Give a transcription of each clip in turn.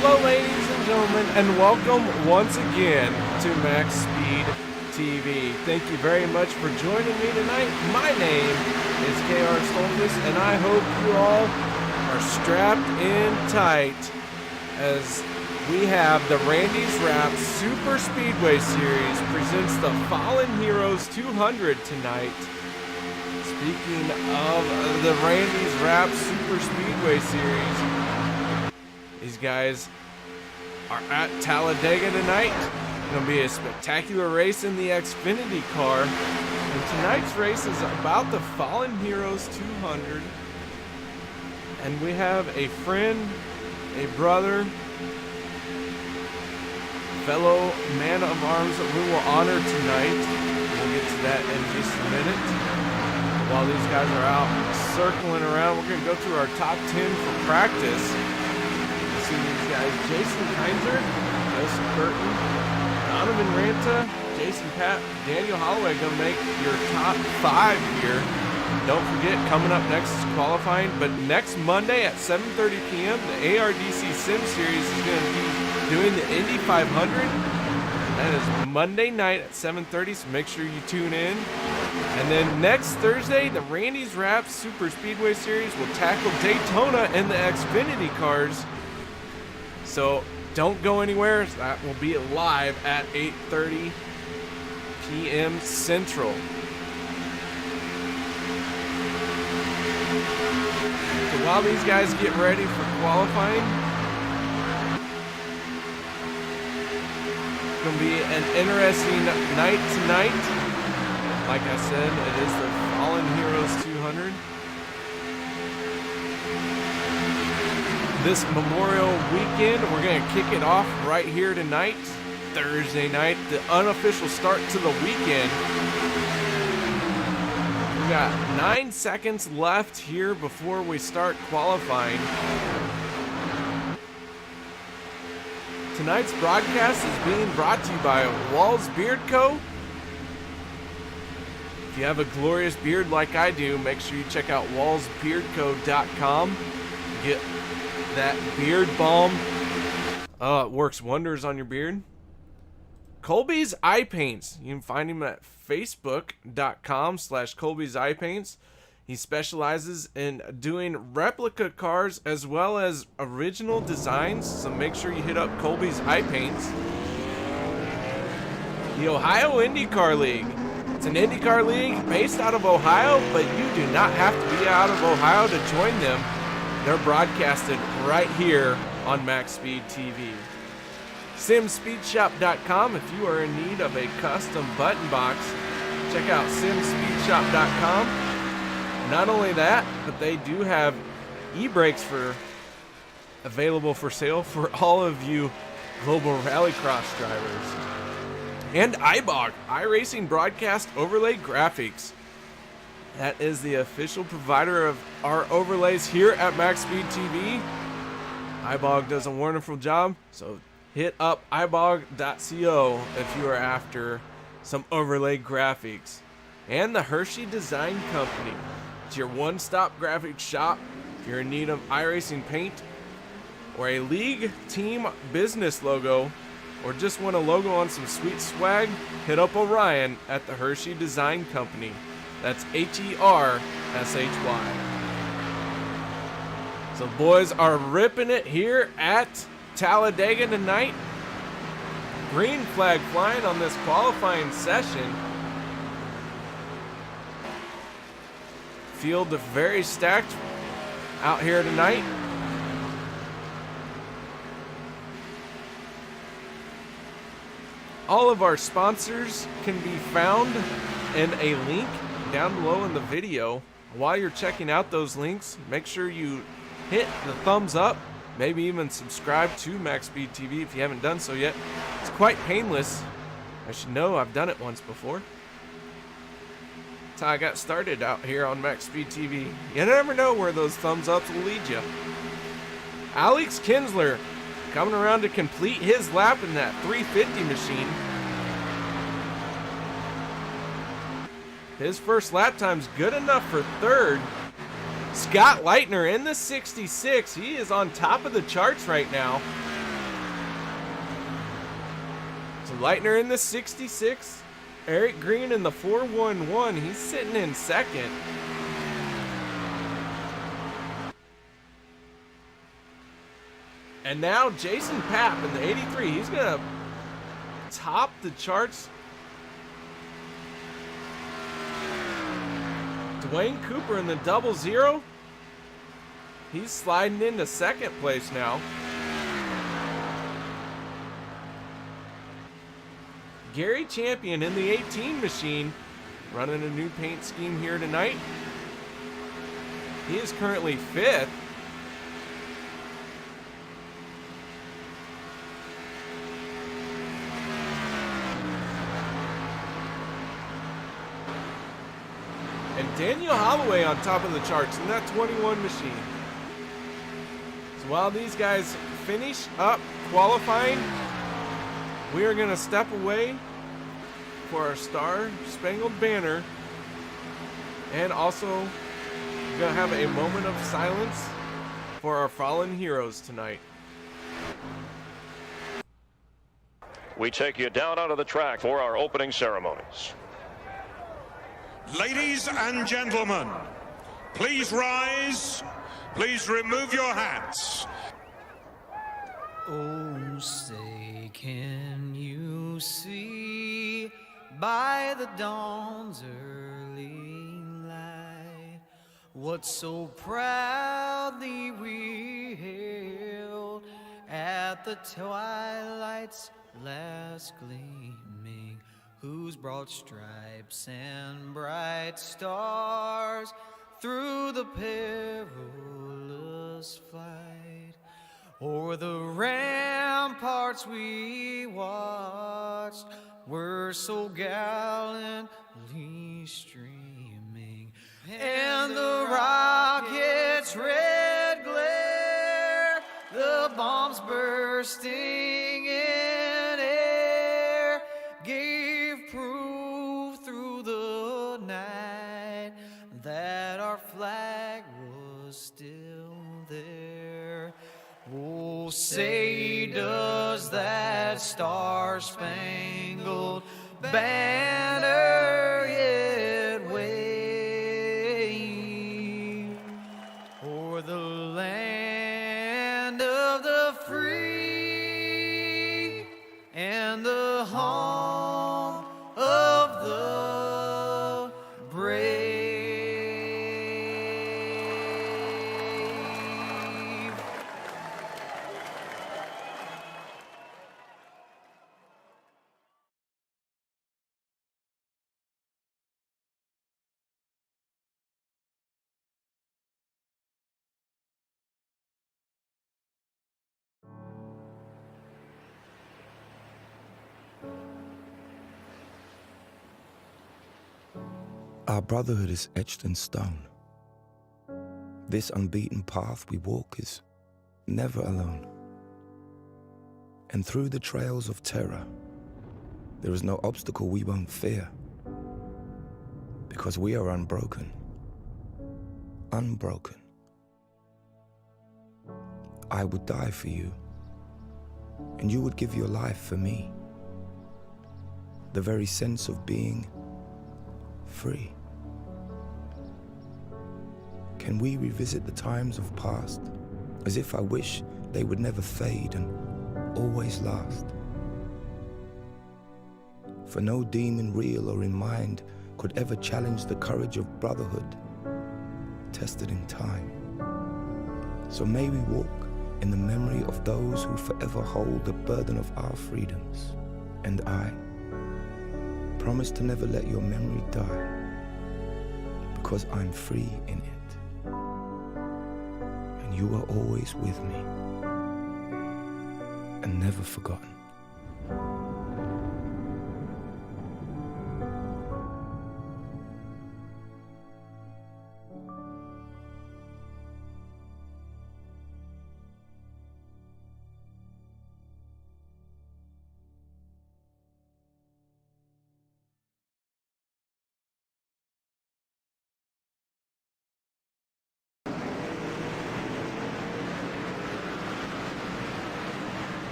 Hello ladies and gentlemen, and welcome once again to MaxSpeedTV. Thank you very much for joining me tonight. My name is KR Stolfus, and I hope you all are strapped in tight as we have the Wraps Super Speedway Series presents the Fallen Heroes 200 tonight. Speaking of the Wraps Super Speedway Series, these guys are at Talladega tonight. It's going to be a spectacular race in the Xfinity car. And tonight's race is about the Fallen Heroes 200. And we have a friend, a brother, fellow man of arms that we will honor tonight. We'll get to that in just a minute. While these guys are out circling around, we're going to go through our top 10 for practice. See these guys: Jason Heinzer, Joseph Burton, Donovan Ranta, Jason Papp, Daniel Holloway gonna make your top 5 here. Don't forget, coming up next is qualifying, but next Monday at 7:30 p.m. the ARDC Sim Series is gonna be doing the Indy 500. That is Monday night at 7:30, so make sure you tune in. And then next Thursday, the Wraps Super Speedway Series will tackle Daytona and the Xfinity cars. So don't go anywhere. That will be live at 8:30 p.m. Central. So while these guys get ready for qualifying, it's going to be an interesting night tonight. Like I said, it is the Fallen Heroes 200. This Memorial weekend, we're going to kick it off right here tonight, Thursday night, the unofficial start to the weekend. We got 9 seconds left here before we start qualifying. Tonight's broadcast is being brought to you by Walls Beard Co. If you have a glorious beard like I do, make sure you check out wallsbeardco.com. Get that beard balm. It works wonders on your beard. Colby's Eye Paints. You can find him at facebook.com/Colby's Eye Paints. He specializes in doing replica cars as well as original designs, so make sure you hit up Colby's Eye Paints. The Ohio IndyCar League. It's an IndyCar league based out of Ohio, but you do not have to be out of Ohio to join them. They're broadcasted right here on MaxSpeedTV. SimSpeedShop.com. If you are in need of a custom button box, check out SimSpeedShop.com. Not only that, but they do have e-brakes available for sale for all of you global rallycross drivers. And iBog, iRacing Broadcast Overlay Graphics. That is the official provider of our overlays here at MaxSpeedTV. iBog does a wonderful job, so hit up ibog.co if you are after some overlay graphics. And the Hershey Design Company. It's your one-stop graphics shop. If you're in need of iRacing paint or a league team business logo, or just want a logo on some sweet swag, hit up Orion at the Hershey Design Company. That's HERSHY. So boys are ripping it here at Talladega tonight. Green flag flying on this qualifying session. Field is very stacked out here tonight. All of our sponsors can be found in a link down below in the video. While you're checking out those links, make sure you hit the thumbs up, maybe even subscribe to MaxSpeedTV if you haven't done so yet. It's quite painless. I should know, I've done it once before. That's how I got started out here on MaxSpeedTV. You never know where those thumbs ups will lead you. Alex Kinsler coming around to complete his lap in that 350 machine. His first lap time's good enough for third. Scott Leitner in the 66. He is on top of the charts right now. So Leitner in the 66. Eric Green in the 411. He's sitting in second. And now Jason Papp in the 83. He's going to top the charts. Dwayne Cooper in the 00. He's sliding into second place now. Gary Champion in the 18 machine, running a new paint scheme here tonight. He is currently fifth. And Daniel Holloway on top of the charts in that 21 machine. So while these guys finish up qualifying, we are going to step away for our Star Spangled Banner, and also going to have a moment of silence for our fallen heroes tonight. We take you down onto the track for our opening ceremonies. Ladies and gentlemen, please rise. Please remove your hats. Oh, say, can you see by the dawn's early light what so proudly we hailed at the twilight's last gleaming, whose broad stripes and bright stars through the perilous flight o'er the ramparts we watched were so gallantly streaming, and the rocket's red glare, the bombs bursting in air, gave proof through the night that our flag was still there. Oh, say, does that star-spangled banner yet wave o'er the land of the free and the home of the brave? Our brotherhood is etched in stone. This unbeaten path we walk is never alone. And through the trails of terror, there is no obstacle we won't fear, because we are unbroken. Unbroken. I would die for you, and you would give your life for me. The very sense of being free. Can we revisit the times of past, as if I wish they would never fade and always last? For no demon real or in mind could ever challenge the courage of brotherhood, tested in time. So may we walk in the memory of those who forever hold the burden of our freedoms. And I promise to never let your memory die, because I'm free in it. And you are always with me, and never forgotten.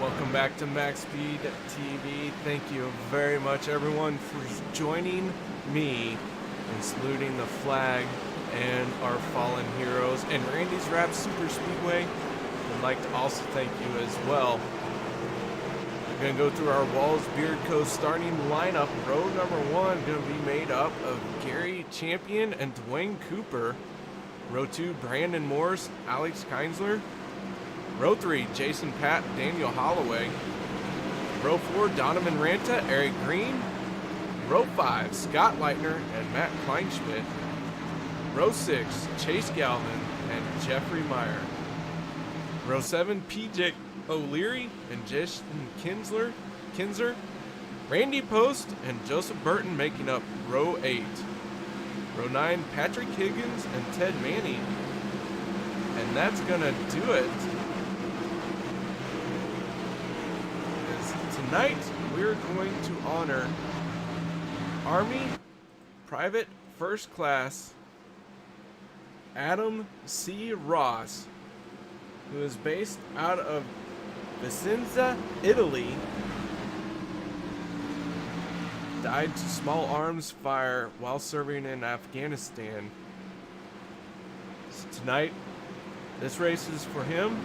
Welcome back to MaxSpeedTV. Thank you very much, everyone, for joining me in saluting the flag and our fallen heroes. And Randy's Wraps Super Speedway, I'd like to also thank you as well. We're going to go through our Walls Beard Co. starting lineup. Row number 1 going to be made up of Gary Champion and Dwayne Cooper. Row 2, Brandon Morse, Alex Kinsler. Row 3, Jason Patt, Daniel Holloway. Row 4, Donovan Ranta, Eric Green. Row 5, Scott Leitner and Matt Kleinschmidt. Row 6, Chase Galvin and Jeffrey Meyer. Row 7, PJ O'Leary and Jason Kinzer. Randy Post and Joseph Burton making up Row 8. Row 9, Patrick Higgins and Ted Manning. And that's gonna do it. Tonight, we're going to honor Army Private First Class Adam C. Ross, who is based out of Vicenza, Italy. Died to small arms fire while serving in Afghanistan. So tonight, this race is for him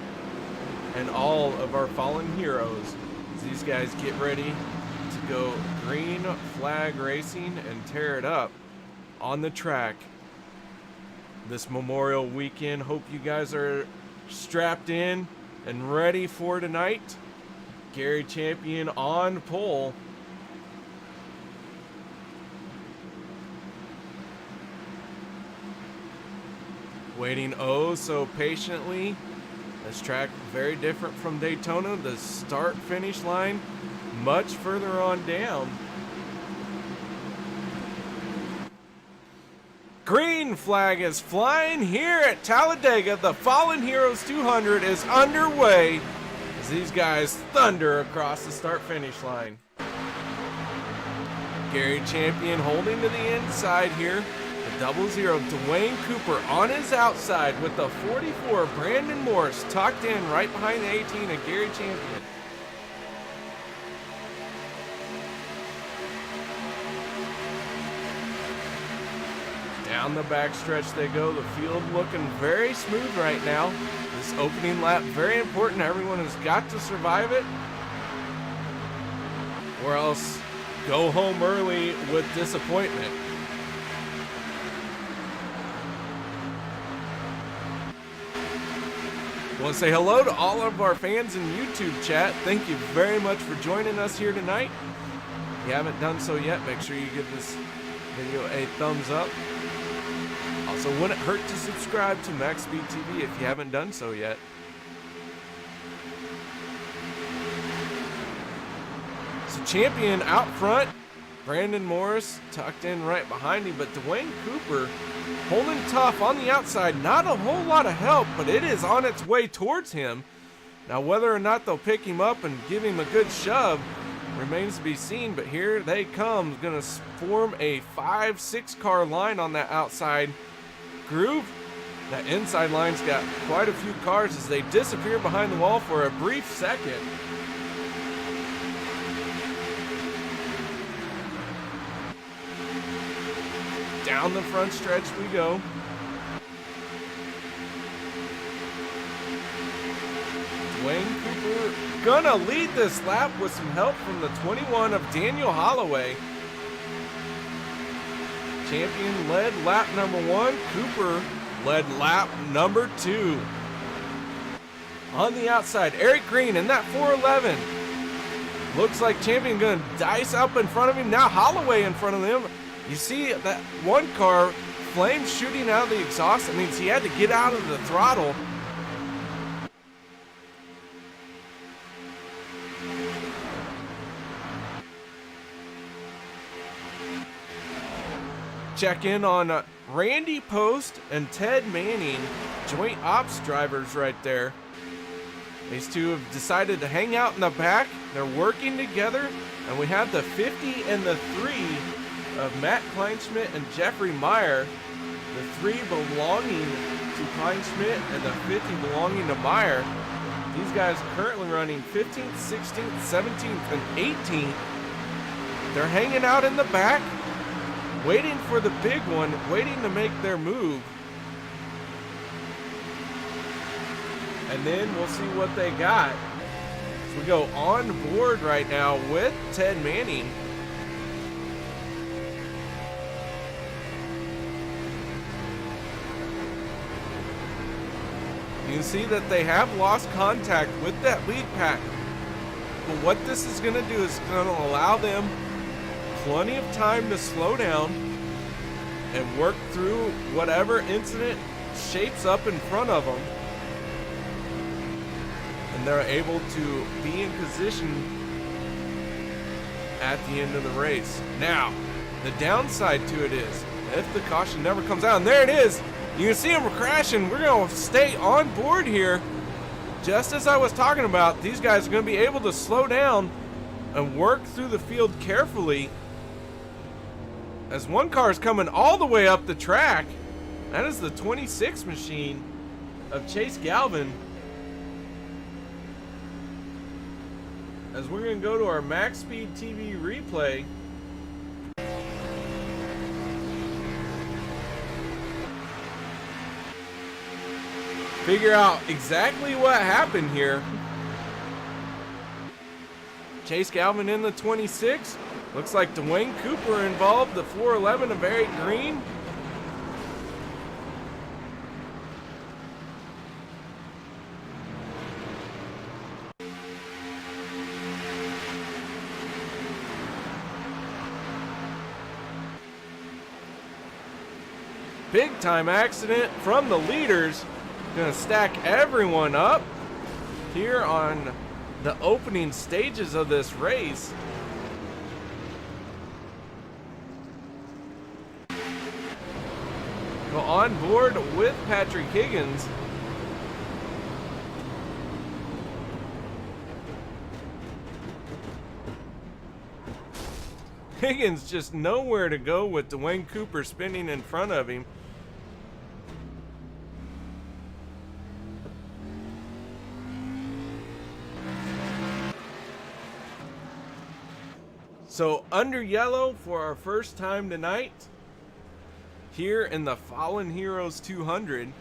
and all of our fallen heroes. These guys get ready to go green flag racing and tear it up on the track this Memorial Weekend. Hope you guys are strapped in and ready for tonight. Gary Champion on pole. Waiting oh so patiently. This track very different from Daytona. The start-finish line much further on down. Green flag is flying here at Talladega. The Fallen Heroes 200 is underway as these guys thunder across the start-finish line. Gary Champion holding to the inside here. 00, Dwayne Cooper on his outside with the 44, Brandon Morse tucked in right behind the 18 of Gary Champion. Down the backstretch they go, the field looking very smooth right now. This opening lap very important, everyone has got to survive it or else go home early with disappointment. I want to say hello to all of our fans in YouTube chat. Thank you very much for joining us here tonight. If you haven't done so yet, make sure you give this video a thumbs up. Also, wouldn't hurt to subscribe to MaxSpeedTV if you haven't done so yet. So Champion out front. Brandon Morris tucked in right behind him, but Dwayne Cooper holding tough on the outside. Not a whole lot of help, but it is on its way towards him. Now, whether or not they'll pick him up and give him a good shove remains to be seen, but here they come. Going to form a 5-6 car line on that outside groove. That inside line's got quite a few cars as they disappear behind the wall for a brief second. Down the front stretch we go. Dwayne Cooper gonna lead this lap with some help from the 21 of Daniel Holloway. Champion led lap number 1. Cooper led lap number 2. On the outside, Eric Green in that 411. Looks like Champion gonna dice up in front of him. Now Holloway in front of him. You see that one car, flames shooting out of the exhaust. That means he had to get out of the throttle. Check in on Randy Post and Ted Manning, joint ops drivers right there. These two have decided to hang out in the back. They're working together, and we have the 50 and the 3 of Matt Kleinschmidt and Jeffrey Meyer, the 3 belonging to Kleinschmidt and the 50 belonging to Meyer. These guys currently running 15th, 16th, 17th, and 18th. They're hanging out in the back, waiting for the big one, waiting to make their move. And then we'll see what they got. So we go on board right now with Ted Manning. You can see that they have lost contact with that lead pack. But what this is going to do is going to allow them plenty of time to slow down and work through whatever incident shapes up in front of them. And they're able to be in position at the end of the race. Now, the downside to it is, if the caution never comes out, and there it is, you can see them crashing. We're going to stay on board here. Just as I was talking about, these guys are going to be able to slow down and work through the field carefully. As one car is coming all the way up the track. That is the 26 machine of Chase Galvin. As we're going to go to our MaxSpeedTV replay. Figure out exactly what happened here. Chase Galvin in the 26. Looks like Dwayne Cooper involved, the 411 of Eric Green. Big time accident from the leaders. Gonna stack everyone up here on the opening stages of this race. Go on board with Patrick Higgins. Higgins just nowhere to go with Dwayne Cooper spinning in front of him. So under yellow for our first time tonight here in the Fallen Heroes 200.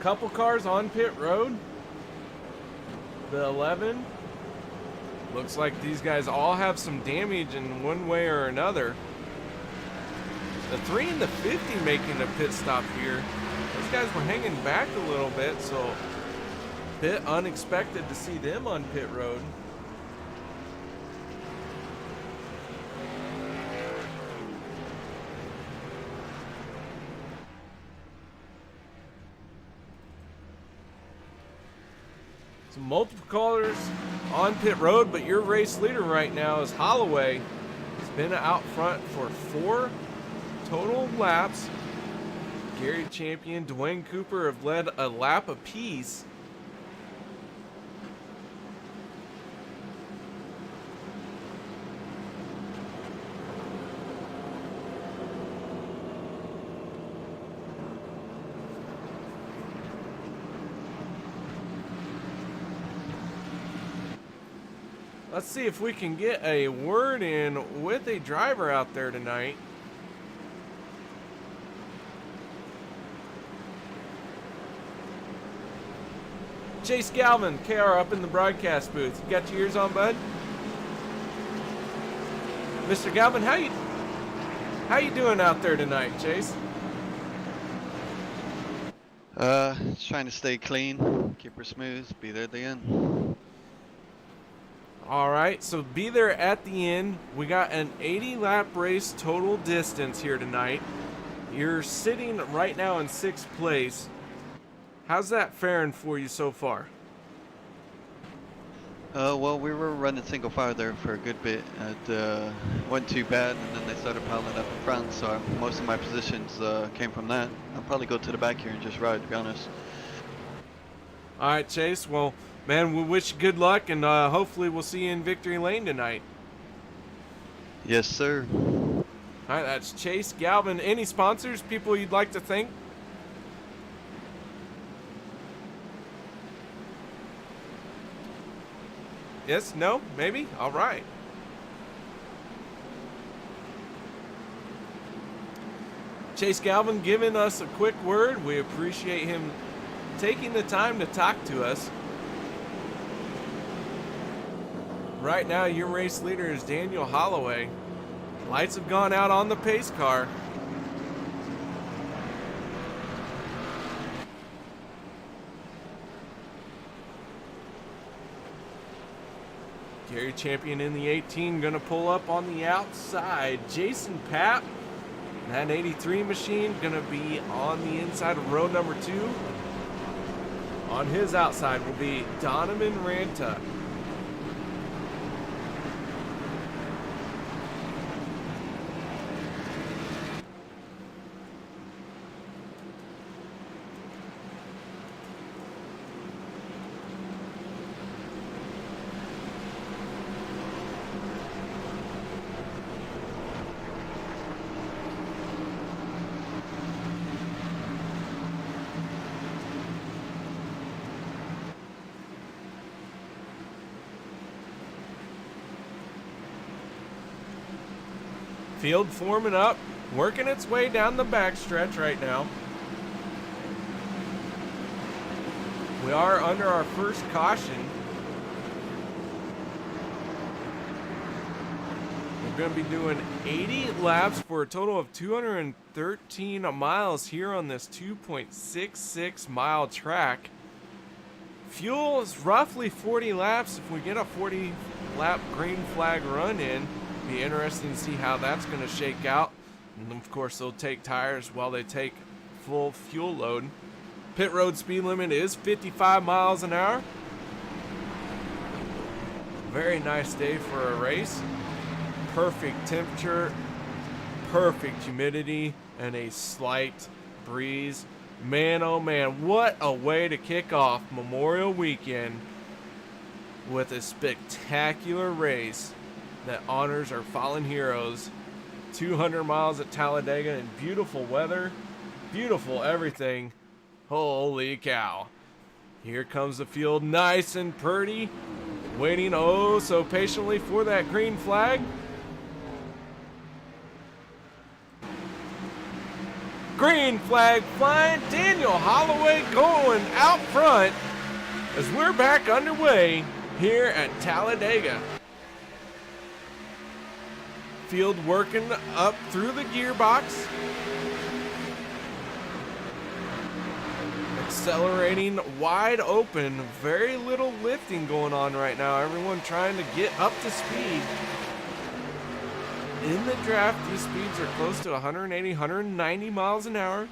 Couple cars on pit road. The 11. Looks like these guys all have some damage in one way or another. The 3 and the 50 making a pit stop here. Those guys were hanging back a little bit, so a bit unexpected to see them on pit road. Some multiple callers on pit road, but your race leader right now is Holloway. He's been out front for 4 total laps. Gary Champion, Dwayne Cooper have led a lap apiece. Let's see if we can get a word in with a driver out there tonight. Chase Galvin, KR up in the broadcast booth. You got your ears on, bud? Mr. Galvin, how you doing out there tonight, Chase? Just trying to stay clean, keep her smooth, be there at the end. All right, so be there at the end. We got an 80-lap race total distance here tonight. You're sitting right now in 6th place. How's that faring for you so far? Well, we were running single file there for a good bit. It wasn't too bad, and then they started piling up in front, so most of my positions came from that. I'll probably go to the back here and just ride, to be honest. All right, Chase. Well, man, we wish you good luck, and hopefully we'll see you in victory lane tonight. Yes, sir. All right, that's Chase Galvin. Any sponsors, people you'd like to thank? Yes? No? Maybe? All right. Chase Galvin giving us a quick word. We appreciate him taking the time to talk to us. Right now, your race leader is Daniel Holloway. Lights have gone out on the pace car. Gary Champion in the 18 gonna pull up on the outside. Jason Papp, that 83 machine, gonna be on the inside of row number 2. On his outside will be Donovan Ranta. Field forming up, working its way down the backstretch right now. We are under our first caution. We're going to be doing 80 laps for a total of 213 miles here on this 2.66 mile track. Fuel is roughly 40 laps. If we get a 40 lap green flag run in, be interesting to see how that's going to shake out. And of course, they'll take tires while they take full fuel load. Pit road speed limit is 55 miles an hour. Very nice day for a race. Perfect temperature, perfect humidity, and a slight breeze. Man, oh man, what a way to kick off Memorial Weekend with a spectacular race that honors our fallen heroes. 200 miles at Talladega in beautiful weather, beautiful everything. Holy cow. Here comes the field, nice and pretty, waiting oh so patiently for that green flag. Green flag flying, Daniel Holloway going out front as we're back underway here at Talladega. Field working up through the gearbox. Accelerating wide open, very little lifting going on right now. Everyone trying to get up to speed. In the draft, these speeds are close to 180, 190 miles an hour.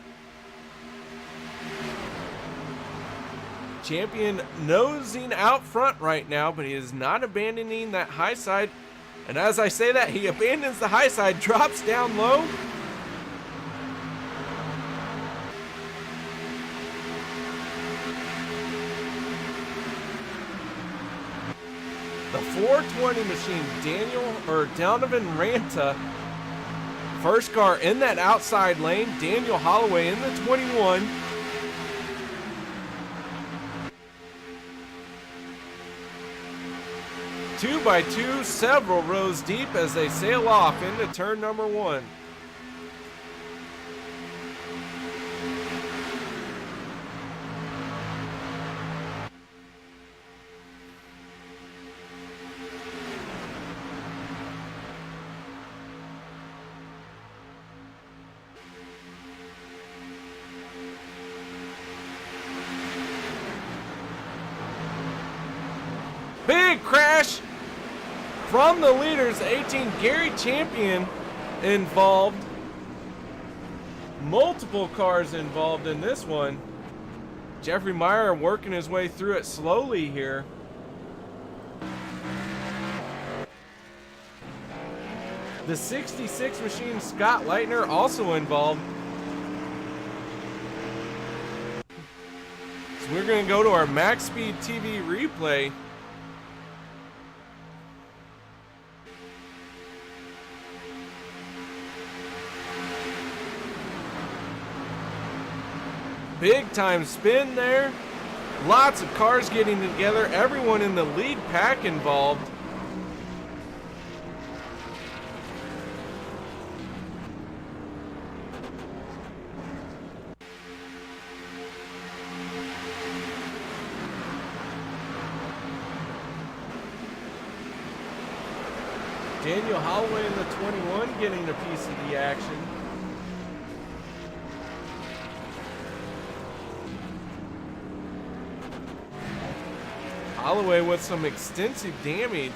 Champion nosing out front right now, but he is not abandoning that high side. And as I say that, he abandons the high side, drops down low. The 420 machine, Donovan Ranta, first car in that outside lane. Daniel Holloway in the 21. Two by two, several rows deep as they sail off into turn number 1. Big crash from the leaders, 18, Gary Champion involved. Multiple cars involved in this one. Jeffrey Meyer working his way through it slowly here. The 66 machine, Scott Leitner, also involved. So we're going to go to our MaxSpeedTV replay. Big time spin there. Lots of cars getting together. Everyone in the lead pack involved. Daniel Holloway in the 21 getting a piece of the action. Holloway with some extensive damage.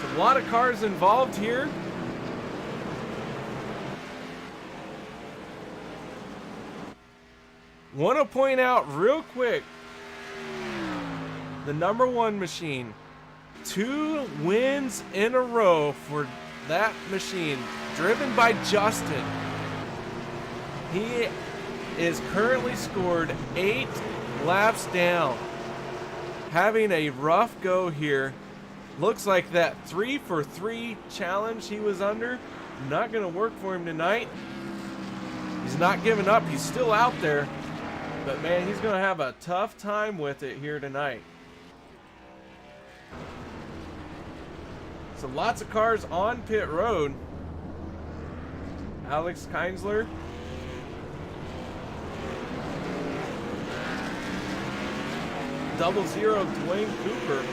There's a lot of cars involved here. Want to point out real quick, the number one machine, 2 wins in a row for that machine, driven by Justin. He is currently scored 8 laps down, having a rough go here. Looks like that 3 for 3 challenge he was under, not going to work for him tonight. He's not giving up, he's still out there, but man, he's going to have a tough time with it here tonight. So lots of cars on pit road. Alex Kinsler. Double zero Dwayne Cooper.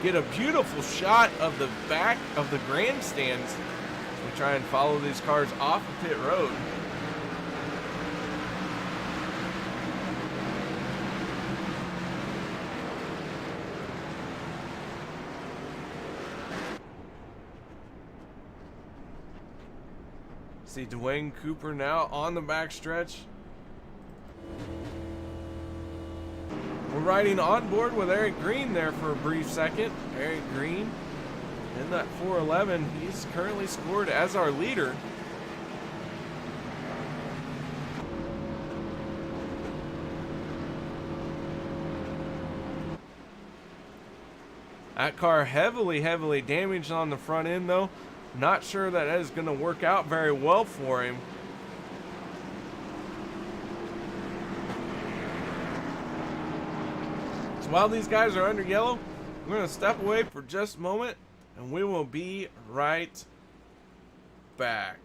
Get a beautiful shot of the back of the grandstands. We try and follow these cars off of pit road. See Dwayne Cooper now on the backstretch. We're riding on board with Eric Green there for a brief second. Eric Green in that 411. He's currently scored as our leader. That car heavily damaged on the front end though. Not sure that is going to work out very well for him. So while these guys are under yellow, we're going to step away for just a moment and we will be right back.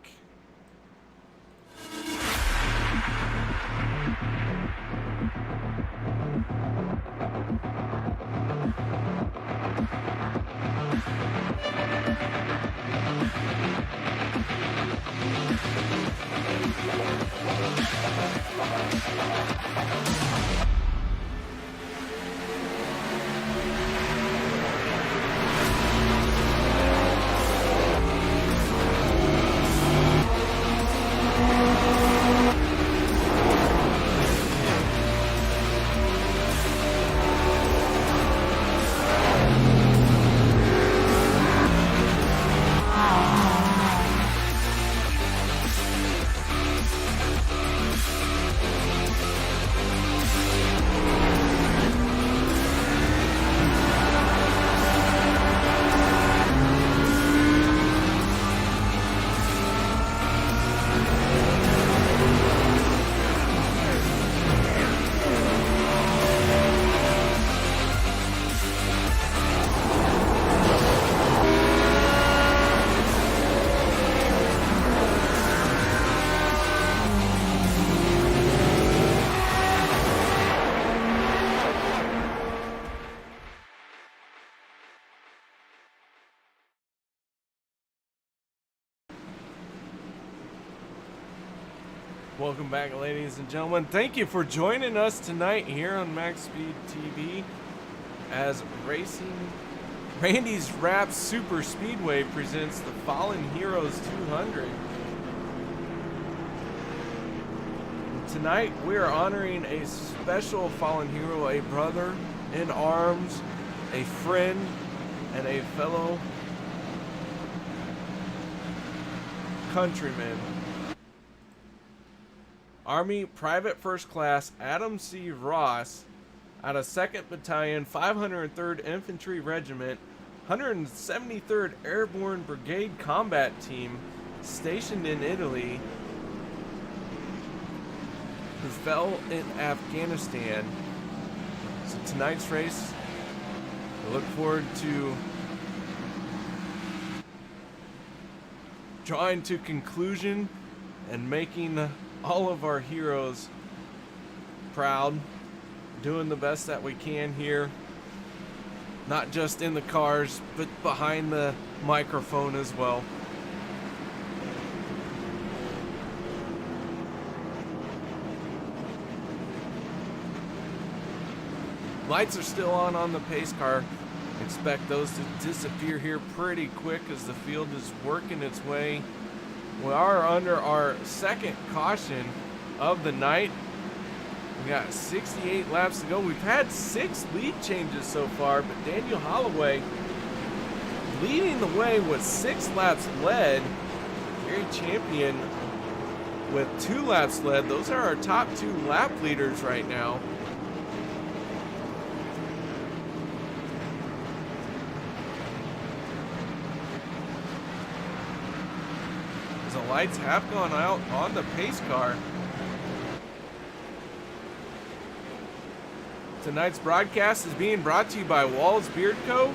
Welcome back, ladies and gentlemen. Thank you for joining us tonight here on MaxSpeedTV as Randy's Wraps Super Speedway presents the Fallen Heroes 200. tonight we are honoring a special fallen hero, a brother in arms, a friend, and a fellow countryman. Army Private First Class Adam C. Ross out of 2nd Battalion, 503rd Infantry Regiment, 173rd Airborne Brigade Combat Team, stationed in Italy, who fell in Afghanistan. So tonight's race, I look forward to drawing to conclusion and making all of our heroes proud, doing the best that we can here, not just in the cars, but behind the microphone as well. Lights are still on the pace car. Expect those to disappear here pretty quick as the field is working its way. We are under our second caution of the night. We got 68 laps to go. We've had 6 lead changes so far, but Daniel Holloway leading the way with 6 laps led. Gary Champion with 2 laps led. Those are our top 2 lap leaders right now. The lights have gone out on the pace car. Tonight's broadcast is being brought to you by Walls Beard Co.,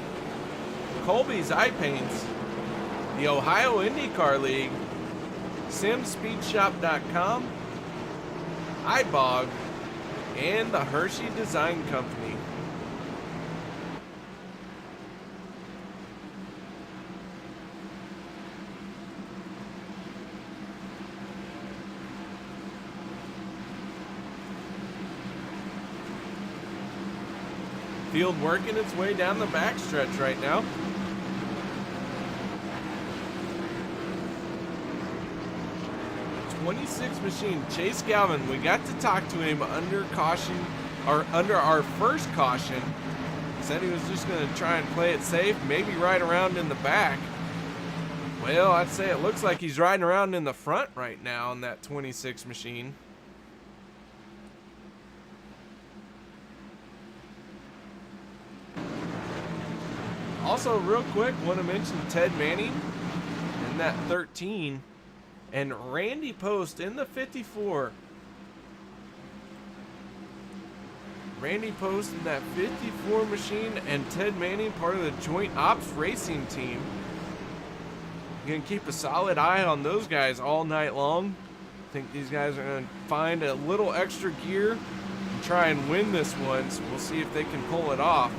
Colby's Eye Paints, the Ohio IndyCar League, SimSpeedShop.com, iBog, and the Hershey Design Company. Field working its way down the backstretch right now. '26 machine Chase Galvin. We got to talk to him under caution, or under our first caution. Said he was just going to try and play it safe, maybe ride around in the back. Well, I'd say it looks like he's riding around in the front right now in that 26 machine. Also, real quick, want to mention Ted Manning in that 13 and Randy Post in the 54. Randy Post in that 54 machine and Ted Manning part of the Joint Ops Racing team. You're going to keep a solid eye on those guys all night long. I think these guys are going to find a little extra gear and try and win this one. So we'll see if they can pull it off.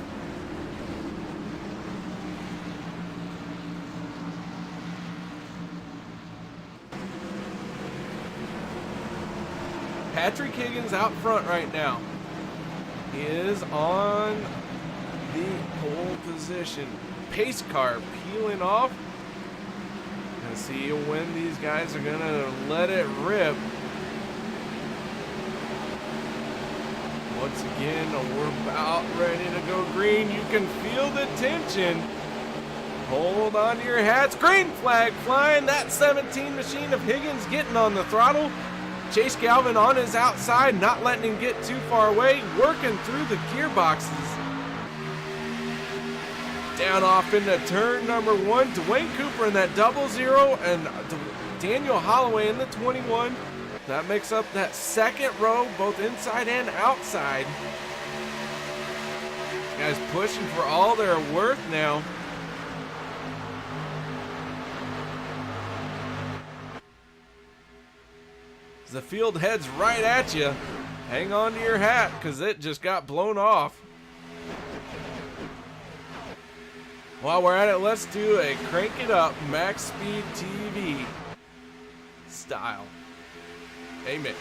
Patrick Higgins out front right now. He is on the pole position. Pace car peeling off. Gonna see when these guys are gonna let it rip. Once again, we're about ready to go green. You can feel the tension. Hold on to your hats. Green flag flying. That 17 machine of Higgins getting on the throttle. Chase Galvin on his outside, not letting him get too far away, working through the gearboxes. Down off into turn number 1, Dwayne Cooper in that 00 and Daniel Holloway in the 21. That makes up that second row, both inside and outside. Guys pushing for all they're worth now. The field heads right at you. Hang on to your hat because it just got blown off. While we're at it, let's do a crank it up MaxSpeedTV style. Amen.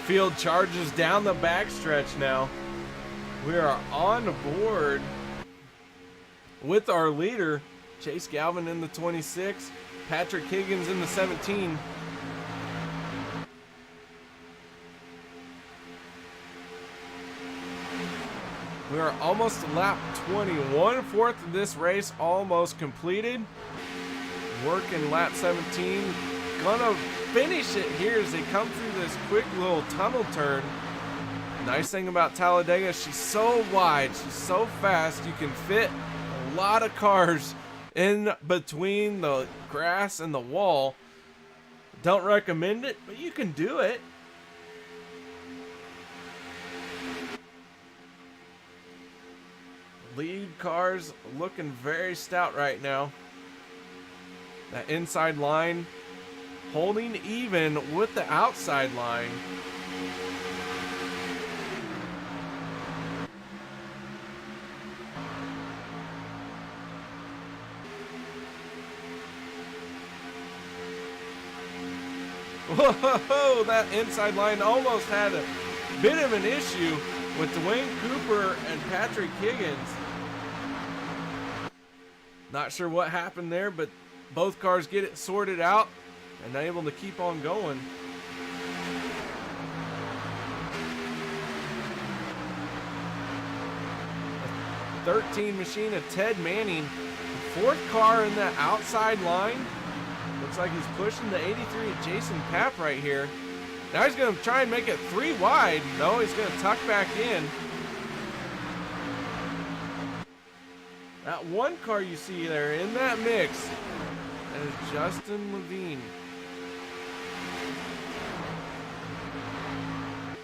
field charges down the backstretch now. We are on board with our leader, Chase Galvin in the 26, Patrick Higgins in the 17. We are almost to lap 21, fourth of this race almost completed. Working lap 17. Gonna finish it here as they come through this quick little tunnel turn. Nice thing about Talladega, she's so wide, she's so fast, you can fit a lot of cars in between the grass and the wall. Don't recommend it, but you can do it. Lead cars looking very stout right now. That inside line holding even with the outside line. Whoa, that inside line almost had a bit of an issue with Dwayne Cooper and Patrick Higgins. Not sure what happened there, but both cars get it sorted out and able to keep on going. A 13 machine of Ted Manning, fourth car in that outside line. Looks like he's pushing the 83 of Jason Papp right here. Now he's going to try and make it 3 wide. No, he's going to tuck back in. That one car you see there in that mix is Justin Levine.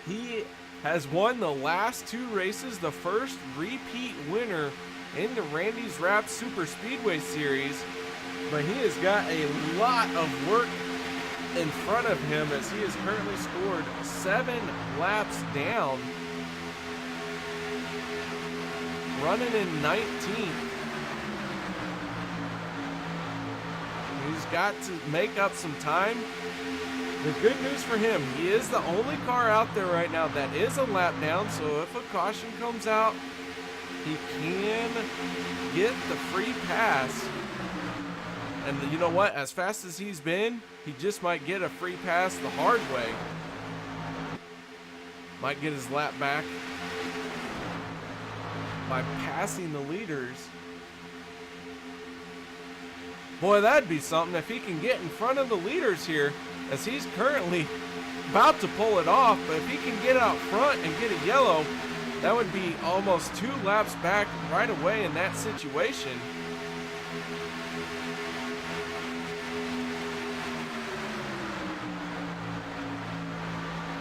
He has won the last 2 races, the first repeat winner in the Randy's Wraps Super Speedway Series. But he has got a lot of work in front of him as he has currently scored 7 laps down, running in 19th. He's got to make up some time. The good news for him, he is the only car out there right now that is a lap down, so if a caution comes out, he can get the free pass. And you know what? As fast as he's been, he just might get a free pass the hard way. Might get his lap back by passing the leaders. Boy, that'd be something if he can get in front of the leaders here, as he's currently about to pull it off. But if he can get out front and get a yellow, that would be almost 2 laps back right away in that situation.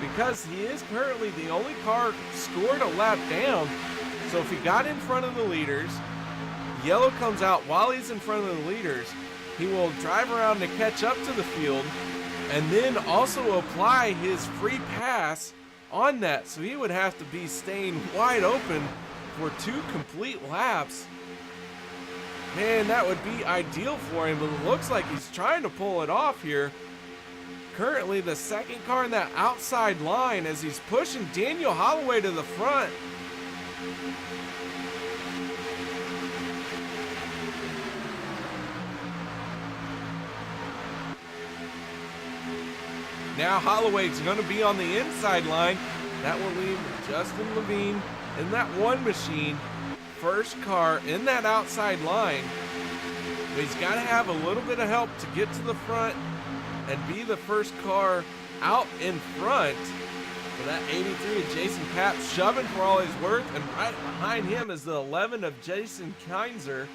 Because he is currently the only car scored a lap down. So if he got in front of the leaders, yellow comes out while he's in front of the leaders, he will drive around to catch up to the field and then also apply his free pass on that. So he would have to be staying wide open for 2 complete laps. Man, that would be ideal for him, but it looks like he's trying to pull it off here. Currently the second car in that outside line as he's pushing Daniel Holloway to the front. Now Holloway's going to be on the inside line. That will leave Justin Levine in that one machine. First car in that outside line. But he's got to have a little bit of help to get to the front and be the first car out in front. For that 83 of Jason Papp shoving for all he's worth, and right behind him is the 11 of Jason Kinzer.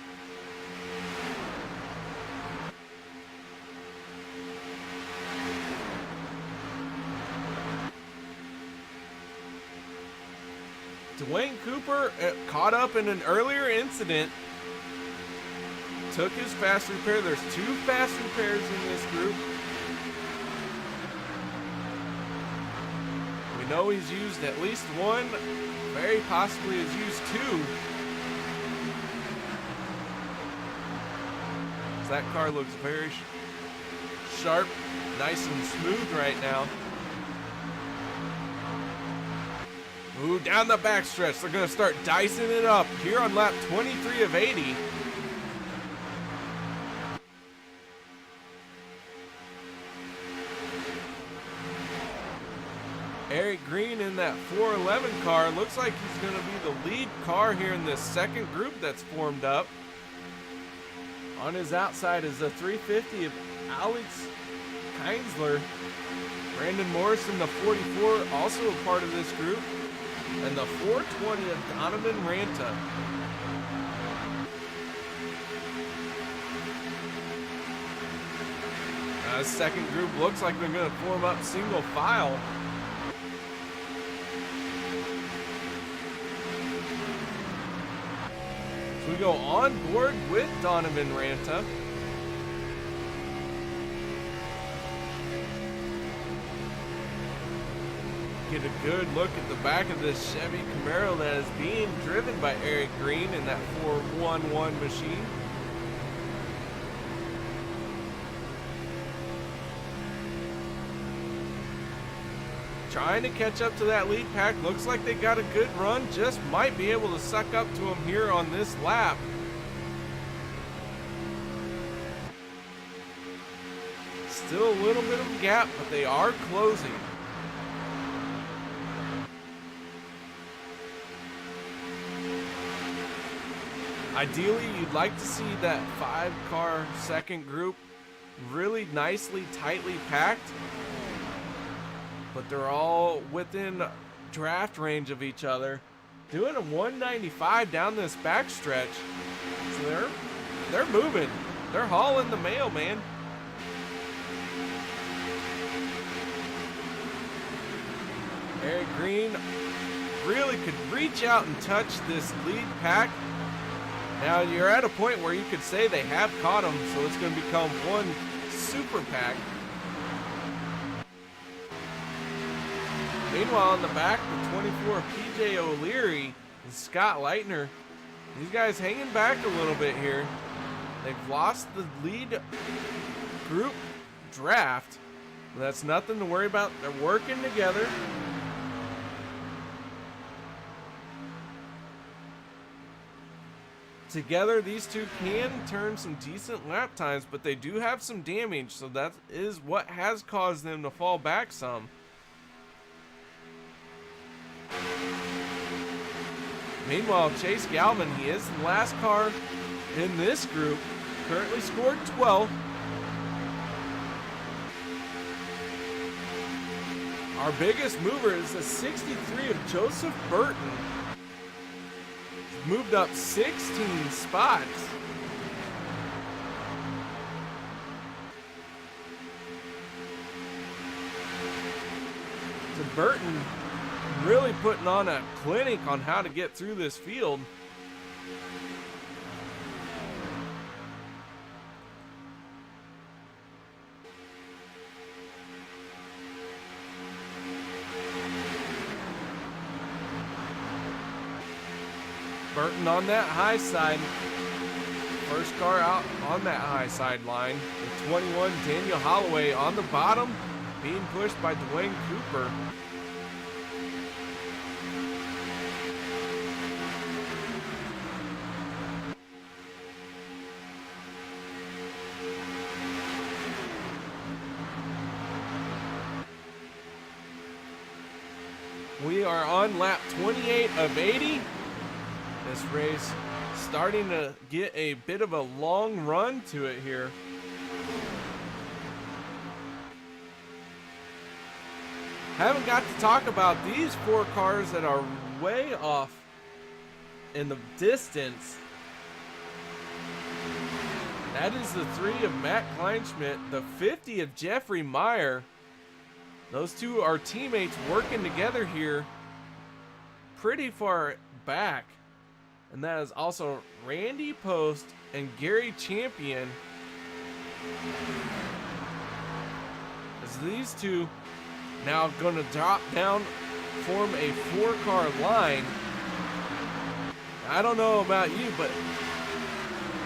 Dwayne Cooper caught up in an earlier incident, took his fast repair. There's 2 fast repairs in this group. We know he's used at least 1, very possibly has used 2. That car looks very sharp, nice and smooth right now. Ooh, down the backstretch. They're going to start dicing it up here on lap 23 of 80. Eric Green in that 411 car. Looks like he's going to be the lead car here in this second group that's formed up. On his outside is the 350 of Alex Kinsler. Brandon Morris in the 44, also a part of this group. And the 420 of Donovan Ranta. The second group looks like they're going to form up single file. So we go on board with Donovan Ranta. Get a good look at the back of this Chevy Camaro that is being driven by Eric Green in that 411 machine. Trying to catch up to that lead pack. Looks like they got a good run. Just might be able to suck up to them here on this lap. Still a little bit of a gap, but they are closing. Ideally, you'd like to see that 5-car second group really nicely, tightly packed. But they're all within draft range of each other. Doing a 195 down this backstretch. So they're moving. They're hauling the mail, man. Eric Green really could reach out and touch this lead pack. Now you're at a point where you could say they have caught him, so it's going to become one super pack. Meanwhile, in the back, the 24 PJ O'Leary and Scott Leitner, these guys hanging back a little bit here. They've lost the lead group draft. But that's nothing to worry about. They're working together. Together, these two can turn some decent lap times, but they do have some damage, so that is what has caused them to fall back some. Meanwhile, Chase Galvin, he is the last car in this group, currently scored 12th. Our biggest mover is a 63 of Joseph Burton. He's moved up 16 spots. So Burton really putting on a clinic on how to get through this field. Burton on that high side. First car out on that high side line. The 21 Daniel Holloway on the bottom, being pushed by Dwayne Cooper. We are on lap 28 of 80. This race starting to get a bit of a long run to it here. Haven't got to talk about these 4 cars that are way off in the distance. That is the 3 of Matt Kleinschmidt, the 50 of Jeffrey Meyer. Those two are teammates working together here pretty far back. And that is also Randy Post and Gary Champion. As these two now going to drop down, form a 4-car line. I don't know about you, but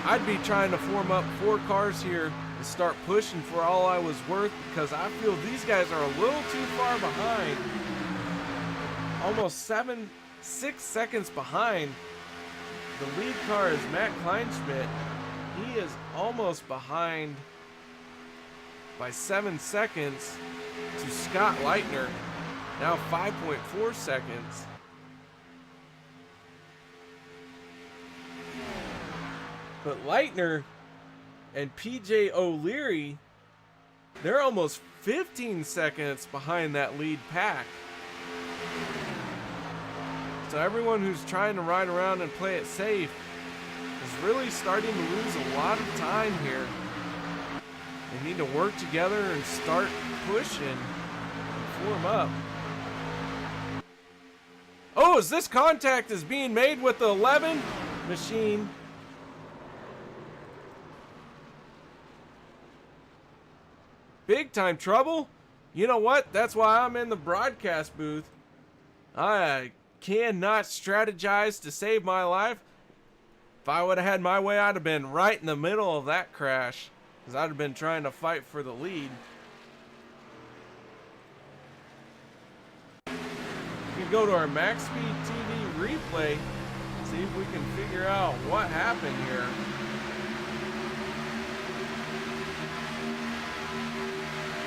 I'd be trying to form up 4 cars here and start pushing for all I was worth, because I feel these guys are a little too far behind almost 6 seconds behind. The lead car is Matt Kleinschmidt. He is almost behind by 7 seconds to Scott Leitner, now 5.4 seconds. But Leitner and PJ O'Leary, they're almost 15 seconds behind that lead pack. So everyone who's trying to ride around and play it safe is really starting to lose a lot of time here. They need to work together and start pushing and form up. Oh, as this contact is being made with the 11 machine. Big time trouble. You know what? That's why I'm in the broadcast booth. I cannot strategize to save my life. If I would have had my way, I'd have been right in the middle of that crash, because I'd have been trying to fight for the lead. We can go to our MaxSpeedTV replay, see if we can figure out what happened here.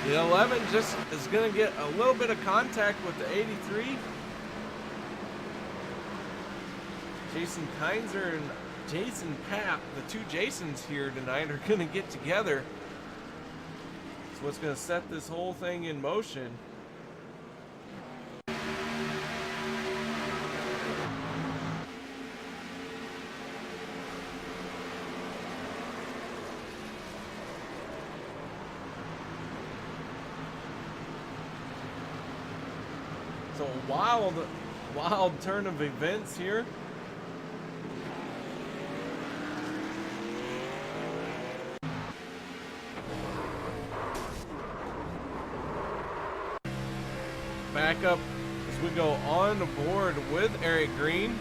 The 11 just is going to get a little bit of contact with the 83. Jason Keinzer and Jason Papp, the two Jasons here tonight, are going to get together. That's what's going to set this whole thing in motion. So a wild turn of events here. Back up as we go on board with Eric Green.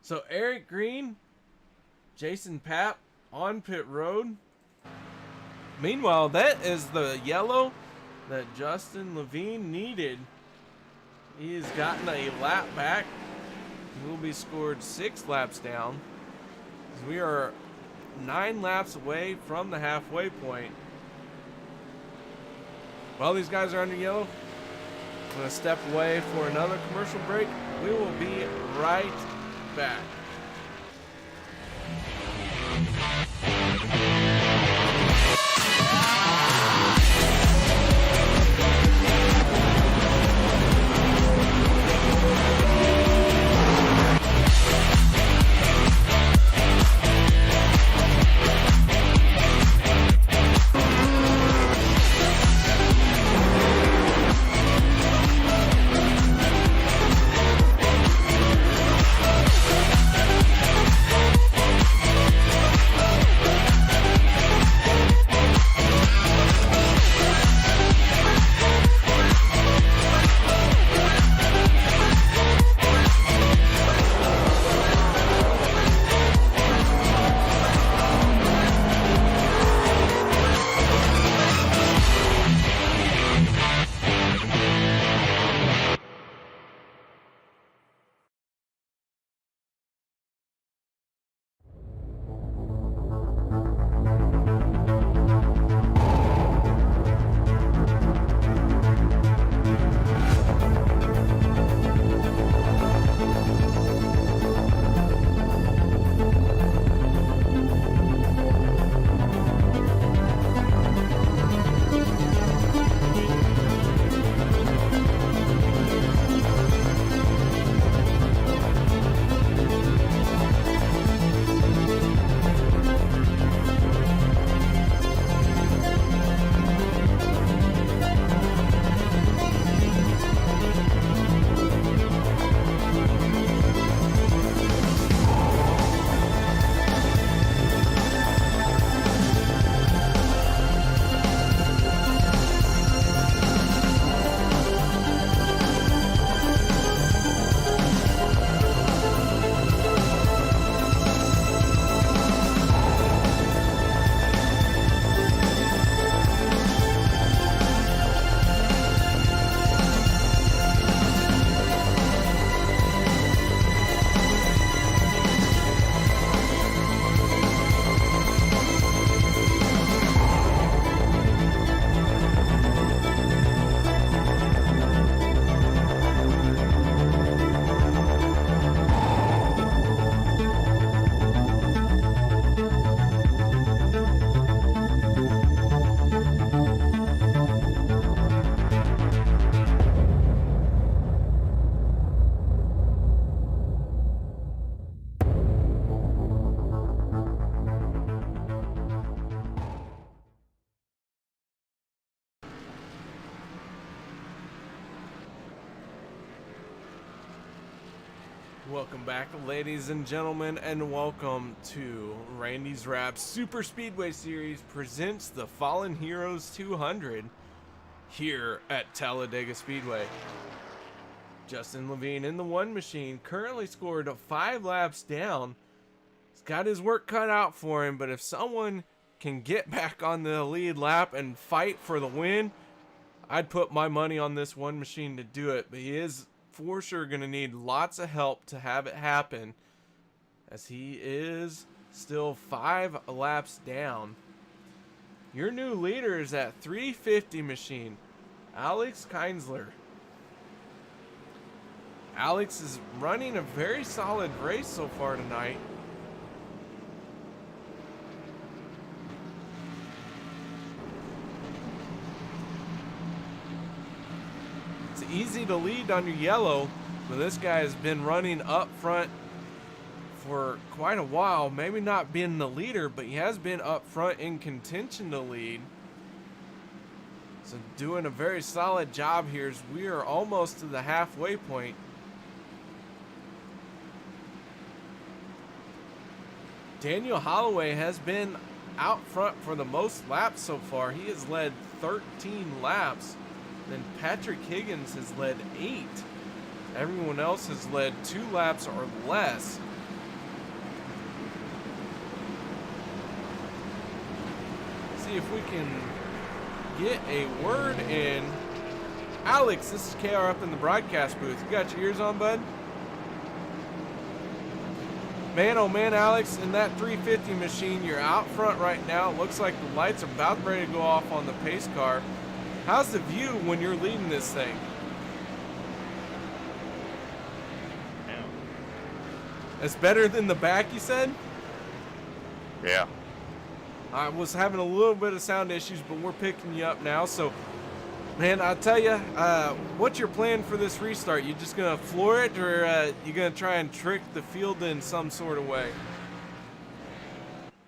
So Eric Green, Jason Papp on pit road. Meanwhile, that is the yellow that Justin Levine needed. He has gotten a lap back. He will be scored 6 laps down. We are 9 laps away from the halfway point. While these guys are under yellow, I'm going to step away for another commercial break. We will be right back. Welcome back, ladies and gentlemen, and welcome to Randy's Wraps Super Speedway Series presents the Fallen Heroes 200 here at Talladega Speedway. Justin Levine in the one machine currently scored 5 laps down. He's got his work cut out for him, but if someone can get back on the lead lap and fight for the win, I'd put my money on this one machine to do it. But he is for sure going to need lots of help to have it happen, as he is still 5 laps down. Your new leader is that 350 machine, Alex Kienzler. Alex is running a very solid race so far tonight. It's easy to lead on your yellow, but this guy has been running up front for quite a while. Maybe not being the leader, but he has been up front in contention to lead. So doing a very solid job here as we are almost to the halfway point. Daniel Holloway has been out front for the most laps so far. He has led 13 laps. Then Patrick Higgins has led 8. Everyone else has led 2 laps or less. See if we can get a word in. Alex, this is KR up in the broadcast booth. You got your ears on, bud? Man, oh man, Alex, in that 350 machine, you're out front right now. It looks like the lights are about ready to go off on the pace car. How's the view when you're leading this thing? Yeah. It's better than the back, you said? Yeah. I was having a little bit of sound issues, but we're picking you up now. So, man, I'll tell you, what's your plan for this restart? You just going to floor it, or you going to try and trick the field in some sort of way?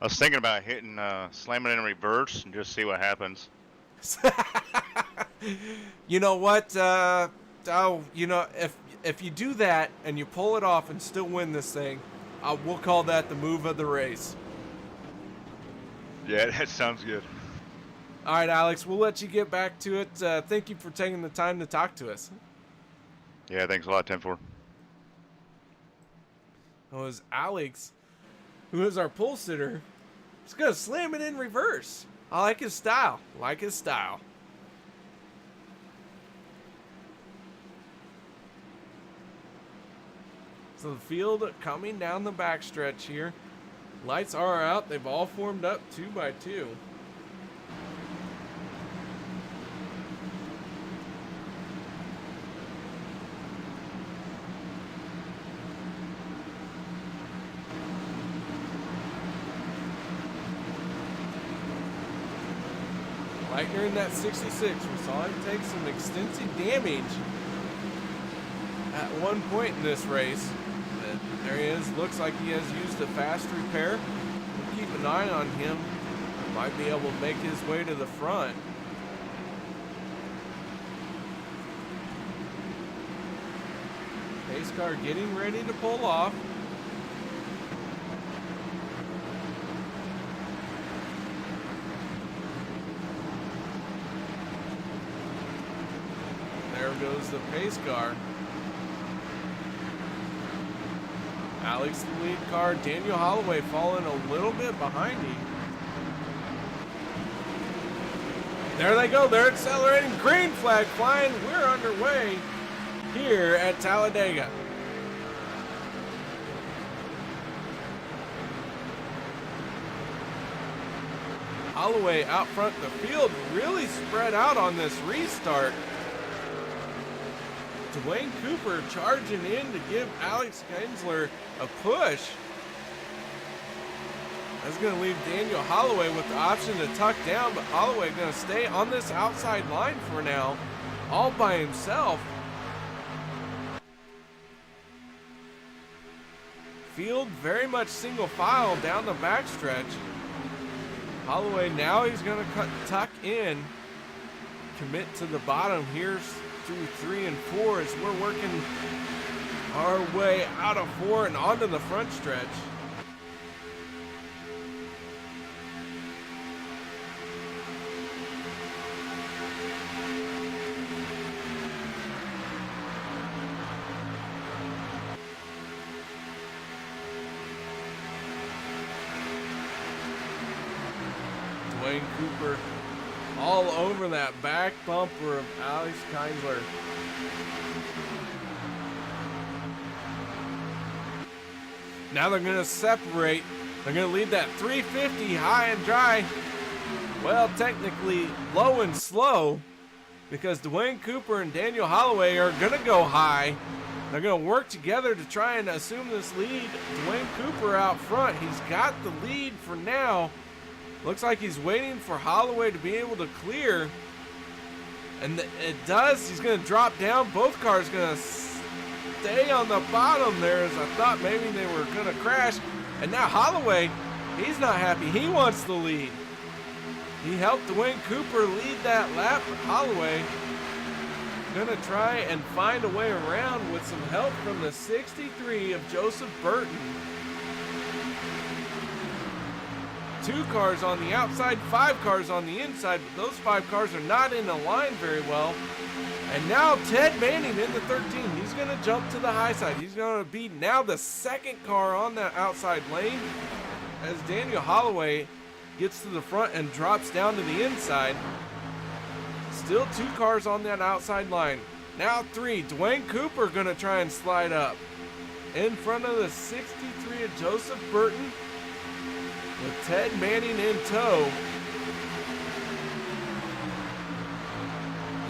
I was thinking about hitting, slamming it in reverse and just see what happens. You know what? You know, if you do that and you pull it off and still win this thing, we'll call that the move of the race. Yeah, that sounds good. All right, Alex, we'll let you get back to it. Thank you for taking the time to talk to us. Yeah, thanks a lot, 10-4. It was Alex, who is our pole sitter. He's going to slam it in reverse. I like his style. Like his style. So the field coming down the backstretch here. Lights are out. They've all formed up 2 by 2. Lightner in that 66. We saw him take some extensive damage at one point in this race. But there he is. Looks like he has used a fast repair. We'll keep an eye on him. Might be able to make his way to the front. Pace car getting ready to pull off. There goes the pace car. Alex the lead car. Daniel Holloway falling a little bit behind him. There they go. They're accelerating. Green flag flying. We're underway here at Talladega. Holloway out front. The field really spread out on this restart. Dwayne Cooper charging in to give Alex Kienzler a push. That's going to leave Daniel Holloway with the option to tuck down, but Holloway going to stay on this outside line for now, all by himself. Field very much single file down the backstretch. Holloway now he's going to tuck in, commit to the bottom here through 3 and 4 as we're working our way out of 4 and onto the front stretch. Dwayne Cooper all over that back bumper of Alex Kienzler. Now they're going to separate. They're going to leave that 350 high and dry. Well, technically low and slow, because Dwayne Cooper and Daniel Holloway are going to go high. They're going to work together to try and assume this lead. Dwayne Cooper out front. He's got the lead for now. Looks like he's waiting for Holloway to be able to clear. And it does. He's going to drop down. Both cars going to stay on the bottom there, as I thought maybe they were going to crash. And now Holloway, he's not happy. He wants the lead. He helped Dwayne Cooper lead that lap. Holloway going to try and find a way around with some help from the 63 of Joseph Burton. 2 cars on the outside, 5 cars on the inside, but those 5 cars are not in a line very well. And now Ted Manning in the 13. He's going to jump to the high side. He's going to be now the 2nd car on that outside lane, as Daniel Holloway gets to the front and drops down to the inside. Still 2 cars on that outside line. Now 3. Dwayne Cooper going to try and slide up in front of the 63 of Joseph Burton, with Ted Manning in tow.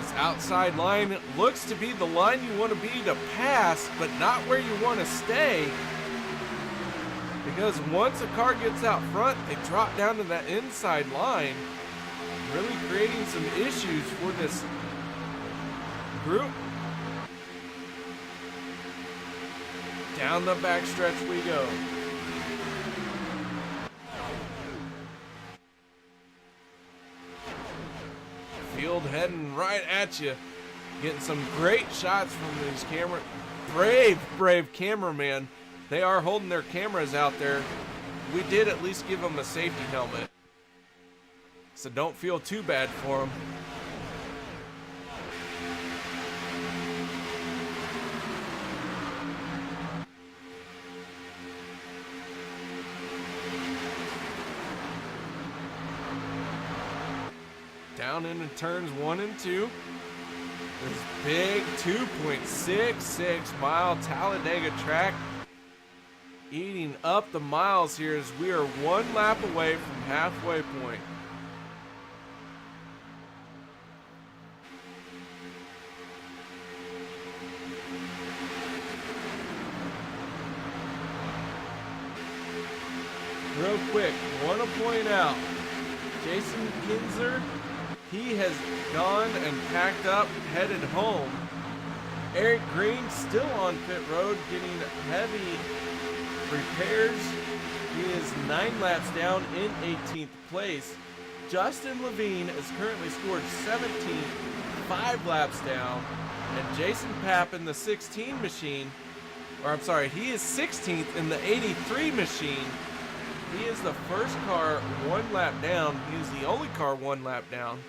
This outside line looks to be the line you want to be to pass, but not where you want to stay. Because once a car gets out front, they drop down to that inside line, really creating some issues for this group. Down the backstretch we go. Field heading right at you. Getting some great shots from these camera. Brave cameraman. They are holding their cameras out there. We did at least give them a safety helmet, so don't feel too bad for them. Down into turns 1 and 2. This big 2.66 mile Talladega track, eating up the miles here as we are 1 lap away from halfway point. Real quick, want to point out, Jason Kienzler, he has gone and packed up, headed home. Eric Green still on pit road getting heavy repairs. He is 9 laps down in 18th place. Justin Levine is currently scored 17th, 5 laps down. And Jason Papp in the 16 machine, or I'm sorry, he is 16th in the 83 machine. He is the first car 1 lap down. He is the only car 1 lap down.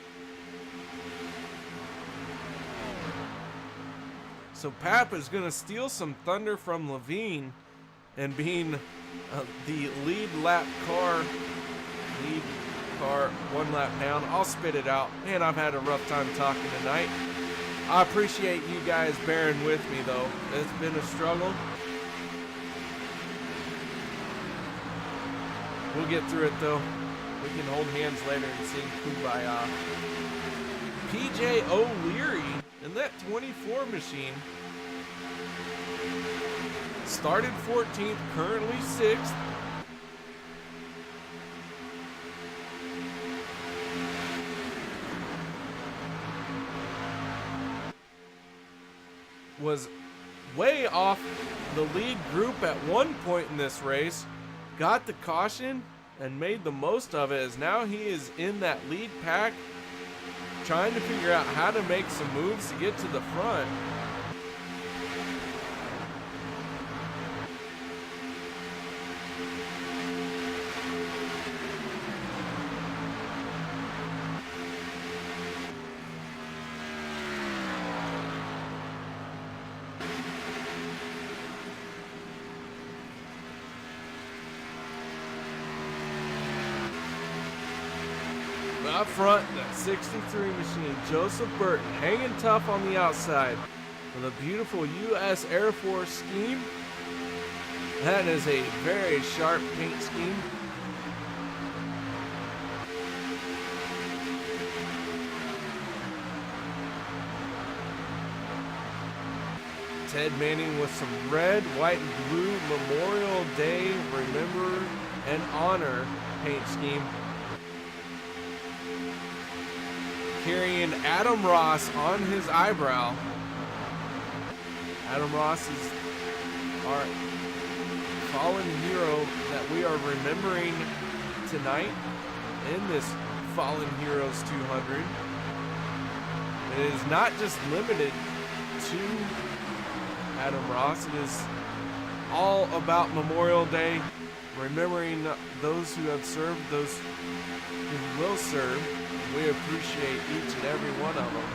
So Papp is going to steal some thunder from Levine and being the lead car 1 lap down. I'll spit it out. Man, I've had a rough time talking tonight. I appreciate you guys bearing with me though. It's been a struggle. We'll get through it though. We can hold hands later and sing Kumbaya. PJ O'Leary in that 24 machine. Started 14th, currently 6th. Was way off the lead group at one point in this race. Got the caution and made the most of it, as now he is in that lead pack, trying to figure out how to make some moves to get to the front. Up front, that 63 machine, Joseph Burton, hanging tough on the outside with a beautiful U.S. Air Force scheme. That is a very sharp paint scheme. Ted Manning with some red, white, and blue Memorial Day Remember and Honor paint scheme. Carrying Adam Ross on his eyebrow. Adam Ross is our fallen hero that we are remembering tonight in this Fallen Heroes 200. It is not just limited to Adam Ross. It is all about Memorial Day, remembering those who have served, those who will serve. We appreciate each and every one of them.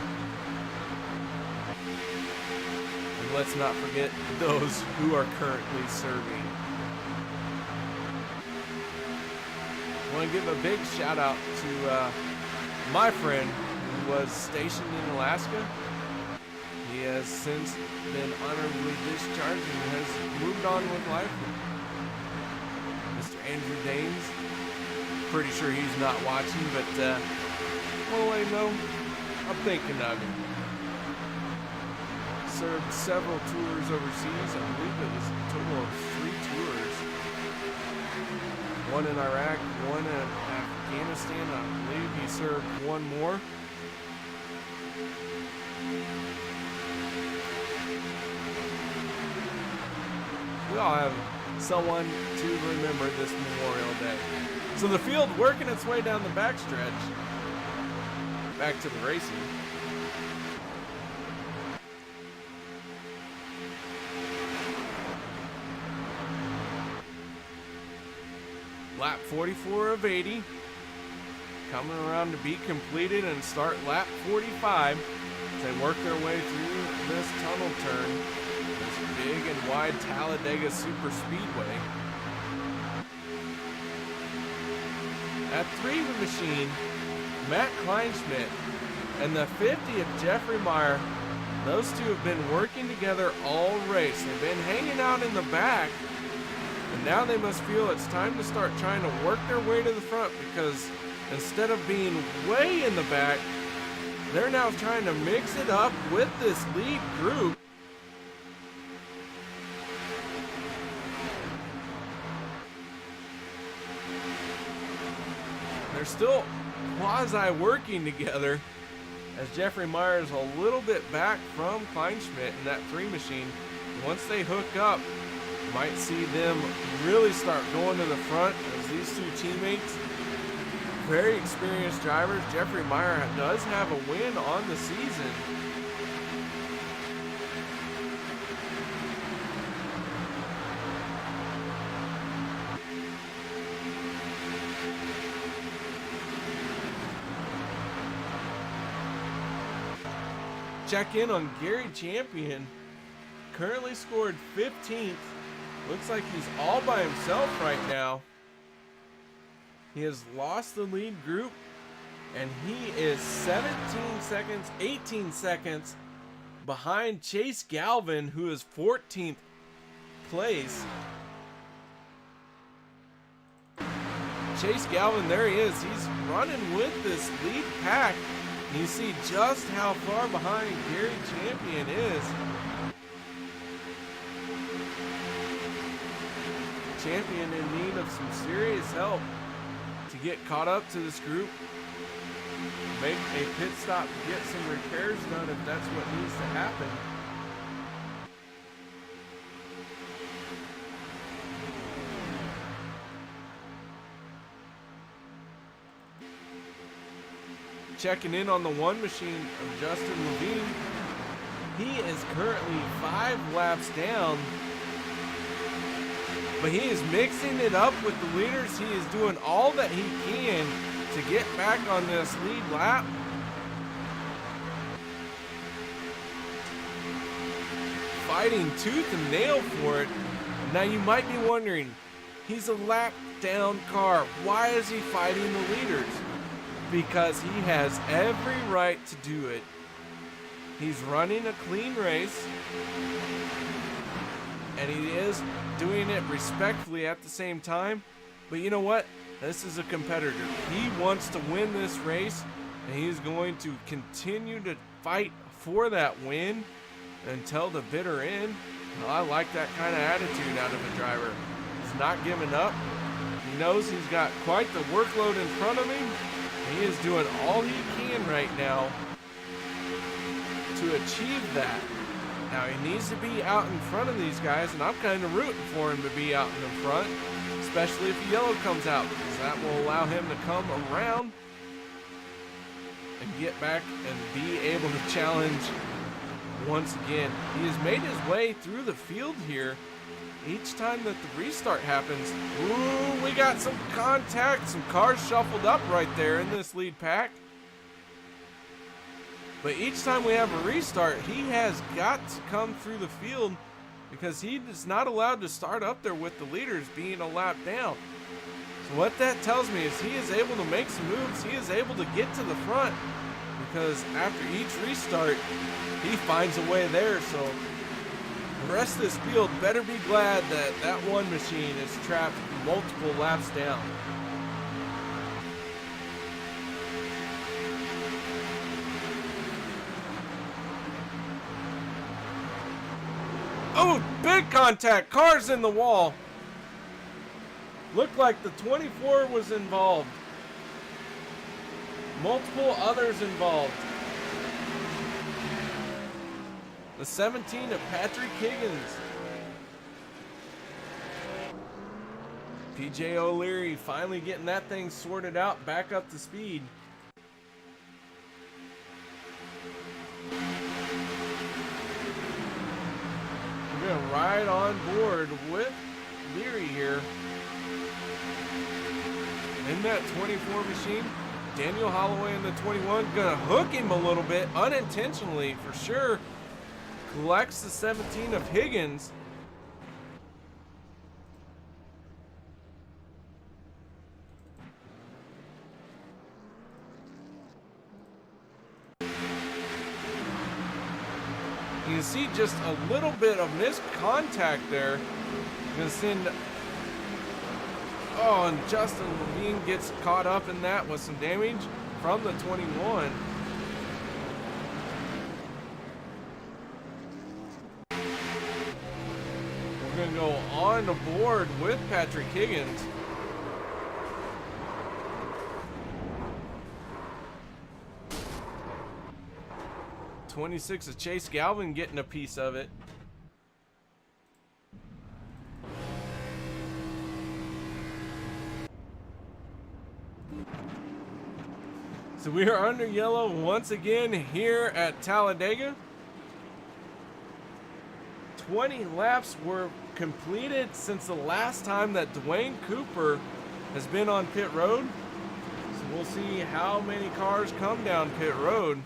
And let's not forget those who are currently serving. I want to give a big shout out to my friend who was stationed in Alaska. He has since been honorably discharged and has moved on with life. Mr. Andrew Daines, pretty sure he's not watching, but well, I know, I'm thinking of him. Served several tours overseas. I believe it was a total of 3 tours. One in Iraq, one in Afghanistan. I believe he served one more. We all have someone to remember this Memorial Day. So the field working its way down the backstretch. Back to the racing. Lap 44 of 80. Coming around to be completed and start lap 45 as they work their way through this tunnel turn. This big and wide Talladega Super Speedway. At 3 of the machine, Matt Kleinschmidt and the 50 of Jeffrey Meyer, those two have been working together all race. They've been hanging out in the back, and now they must feel it's time to start trying to work their way to the front, because instead of being way in the back, they're now trying to mix it up with this lead group. They're still quasi-working together as Jeffrey Meyer is a little bit back from Kleinschmidt in that 3 machine. Once they hook up, you might see them really start going to the front as these 2 teammates, very experienced drivers. Jeffrey Meyer does have a win on the season. Check in on Gary Champion. Currently scored 15th. Looks like he's all by himself right now. He has lost the lead group, and he is 18 seconds behind Chase Galvin, who is 14th place. Chase Galvin, there he is. He's running with this lead pack. You see just how far behind Gary Champion is. Champion in need of some serious help to get caught up to this group. Make a pit stop to get some repairs done if that's what needs to happen. Checking in on the 1 machine of Justin Levine. He is currently 5 laps down, but he is mixing it up with the leaders. He is doing all that he can to get back on this lead lap. Fighting tooth and nail for it. Now you might be wondering, he's a lap down car. Why is he fighting the leaders? because he has every right to do it. He's running a clean race, and he is doing it respectfully at the same time. But you know what? This is a competitor. He wants to win this race, and he's going to continue to fight for that win until the bitter end. Well, I like that kind of attitude out of a driver. He's not giving up. He knows he's got quite the workload in front of him. He is doing all he can right now to achieve that. Now he needs to be out in front of these guys, and I'm kind of rooting for him to be out in the front, especially if the yellow comes out, because that will allow him to come around and get back and be able to challenge once again. He has made his way through the field here. Each time that the restart happens, ooh, we got some contact, some cars shuffled up right there in this lead pack. But each time we have a restart, he has got to come through the field because he is not allowed to start up there with the leaders being a lap down. So what that tells me is he is able to make some moves. He is able to get to the front because after each restart, he finds a way there. So the rest of this field better be glad that that one machine is trapped multiple laps down. Oh, big contact, cars in the wall. Looked like the 24 was involved. Multiple others involved. The 17 of Patrick Higgins. PJ O'Leary finally getting that thing sorted out, back up to speed. We're going to ride on board with Leary here. In that 24 machine, Daniel Holloway in the 21, going to hook him a little bit, unintentionally for sure. Collects the 17 of Higgins. You can see just a little bit of missed contact there. Gonna send. Oh, and Justin Levine gets caught up in that with some damage from the 21. We're gonna go on the board with Patrick Higgins. '26 of Chase Galvin getting a piece of it. So we are under yellow once again here at Talladega. 20 laps were completed since the last time that Dwayne Cooper has been on pit road. So we'll see how many cars come down pit road.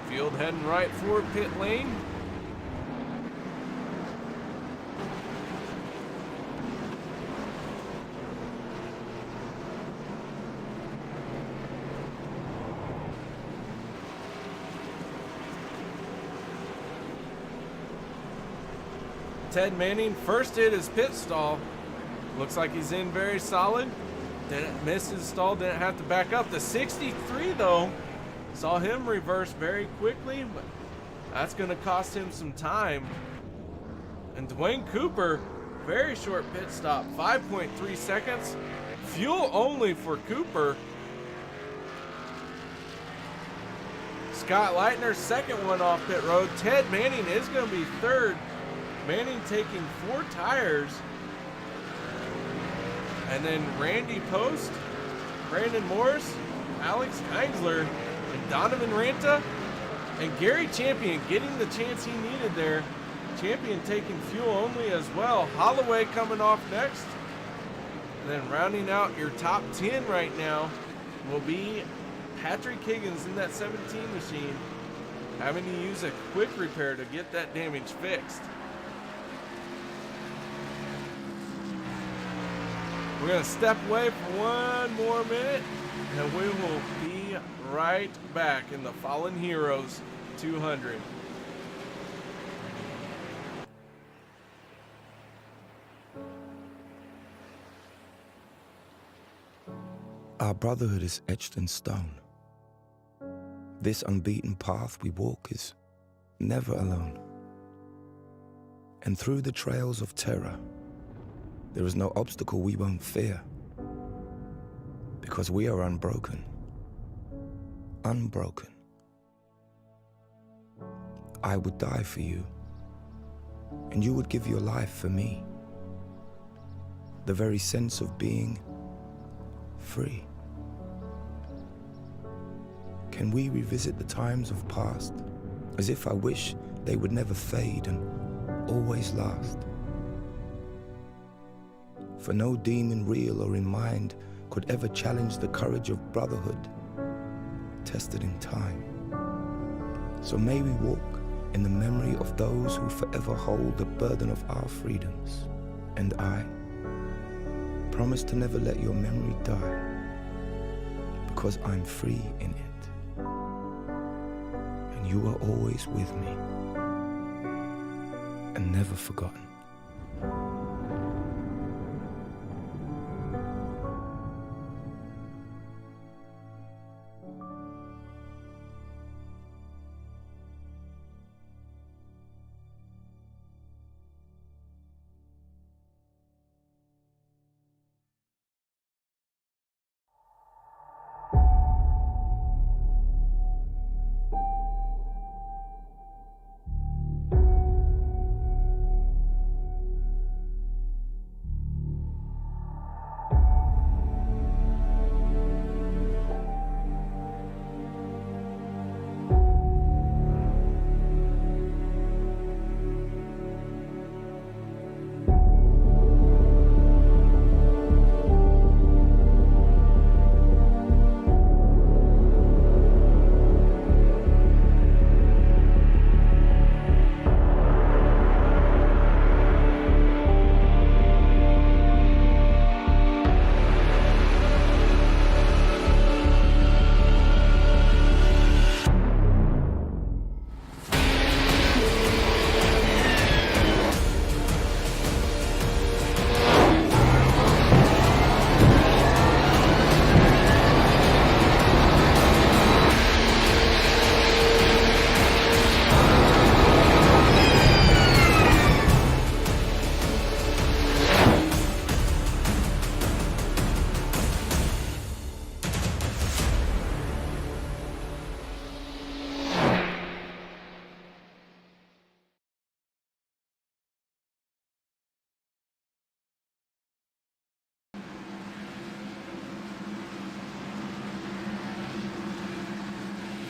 Field heading right for pit lane. Ted Manning first did his pit stall. Looks like he's in very solid. Didn't miss his stall, didn't have to back up. The 63 though, saw him reverse very quickly, but that's going to cost him some time. And Dwayne Cooper, very short pit stop, 5.3 seconds. Fuel only for Cooper. Scott Leitner, second one off pit road. Ted Manning is going to be third. Manning taking 4 tires. And then Randy Post, Brandon Morris, Alex Heinzler, and Donovan Ranta, and Gary Champion getting the chance he needed there. Champion taking fuel only as well. Holloway coming off next. And then rounding out your top 10 right now will be Patrick Higgins in that 17 machine. having to use a quick repair to get that damage fixed. We're going to step away for one more minute, and we will be right back in the Fallen Heroes 200. Our brotherhood is etched in stone. This unbeaten path we walk is never alone. And through the trails of terror, there is no obstacle we won't fear, because we are unbroken. Unbroken. I would die for you, and you would give your life for me. The very sense of being free. Can we revisit the times of past, as if I wish they would never fade and always last? For no demon real or in mind could ever challenge the courage of brotherhood, tested in time. So may we walk in the memory of those who forever hold the burden of our freedoms. And I promise to never let your memory die, because I'm free in it. And you are always with me, and never forgotten.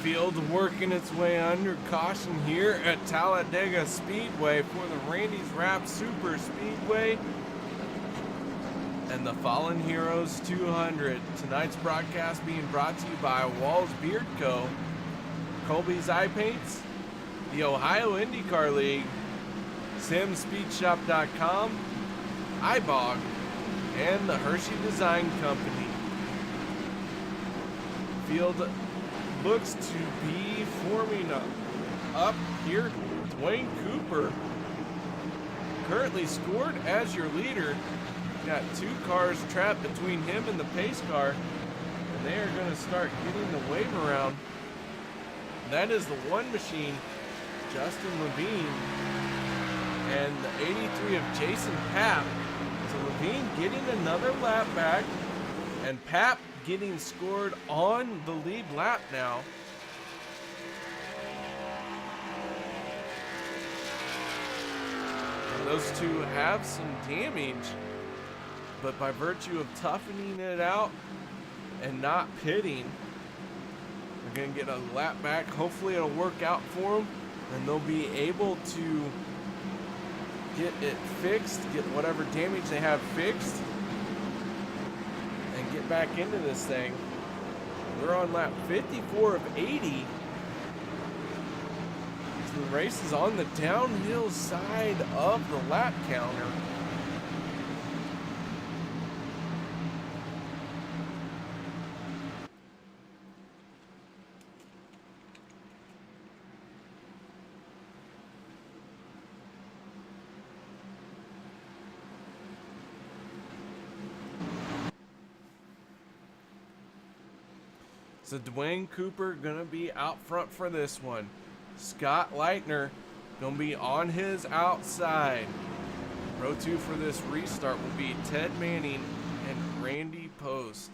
Field working its way under caution here at Talladega Speedway for the Randy's Wraps Super Speedway and the Fallen Heroes 200. Tonight's broadcast being brought to you by Walls Beard Co., Colby's Eye Paints, the Ohio IndyCar League, SimSpeedShop.com, iBog, and the Hershey Design Company. Field looks to be forming up here. Dwayne Cooper currently scored as your leader. Got two cars trapped between him and the pace car, and they are going to start getting the wave around. That is the one machine, Justin Levine, and the 83 of Jason Papp. So Levine getting another lap back, and Papp getting scored on the lead lap now. And those two have some damage, but by virtue of toughening it out and not pitting, they're going to get a lap back. Hopefully it'll work out for them, and they'll be able to get it fixed, get whatever damage they have fixed, and get back into this thing. They're on lap 54 of 80. the race is on the downhill side of the lap counter. So Dwayne Cooper gonna be out front for this one. Scott Leitner gonna be on his outside. Row 2 for this restart will be Ted Manning and Randy Post.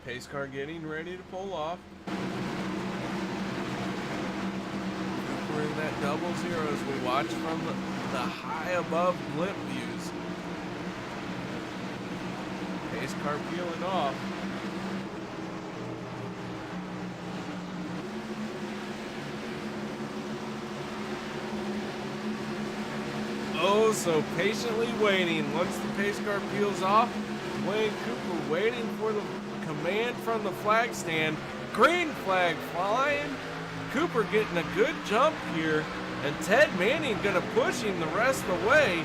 Pace car getting ready to pull off. We're in that 00 as we watch from the high above blimp views. Pace car peeling off. Oh, so patiently waiting. Once the pace car peels off, Dwayne Cooper waiting for the command from the flag stand. Green flag flying. Cooper getting a good jump here, and Ted Manning gonna push him the rest of the way.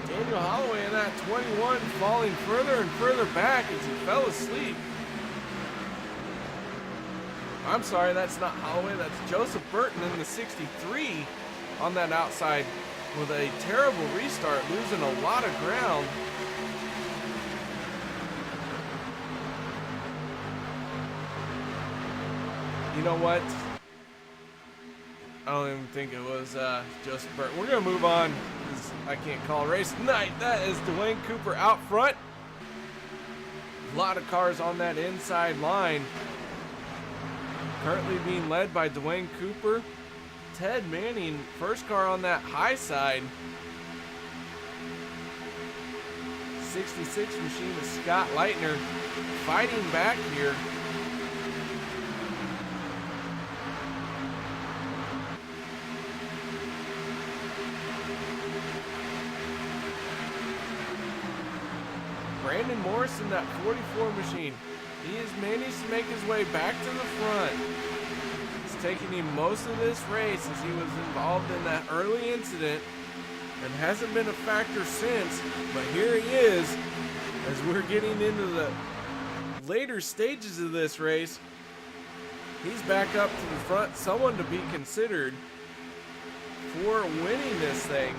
Daniel Holloway in that 21 falling further and further back as he fell asleep. I'm sorry, that's not Holloway, that's Joseph Burton in the 63 on that outside with a terrible restart, losing a lot of ground. You know what? I don't even think it was Joseph Burton. We're going to move on because I can't call a race tonight. That is Dwayne Cooper out front. A lot of cars on that inside line. Currently being led by Dwayne Cooper. Ted Manning, first car on that high side. 66 machine is Scott Leitner fighting back here. Brandon Morris in that 44 machine. He has managed to make his way back to the front. It's taken him most of this race as he was involved in that early incident and hasn't been a factor since, but here he is as we're getting into the later stages of this race. He's back up to the front, someone to be considered for winning this thing.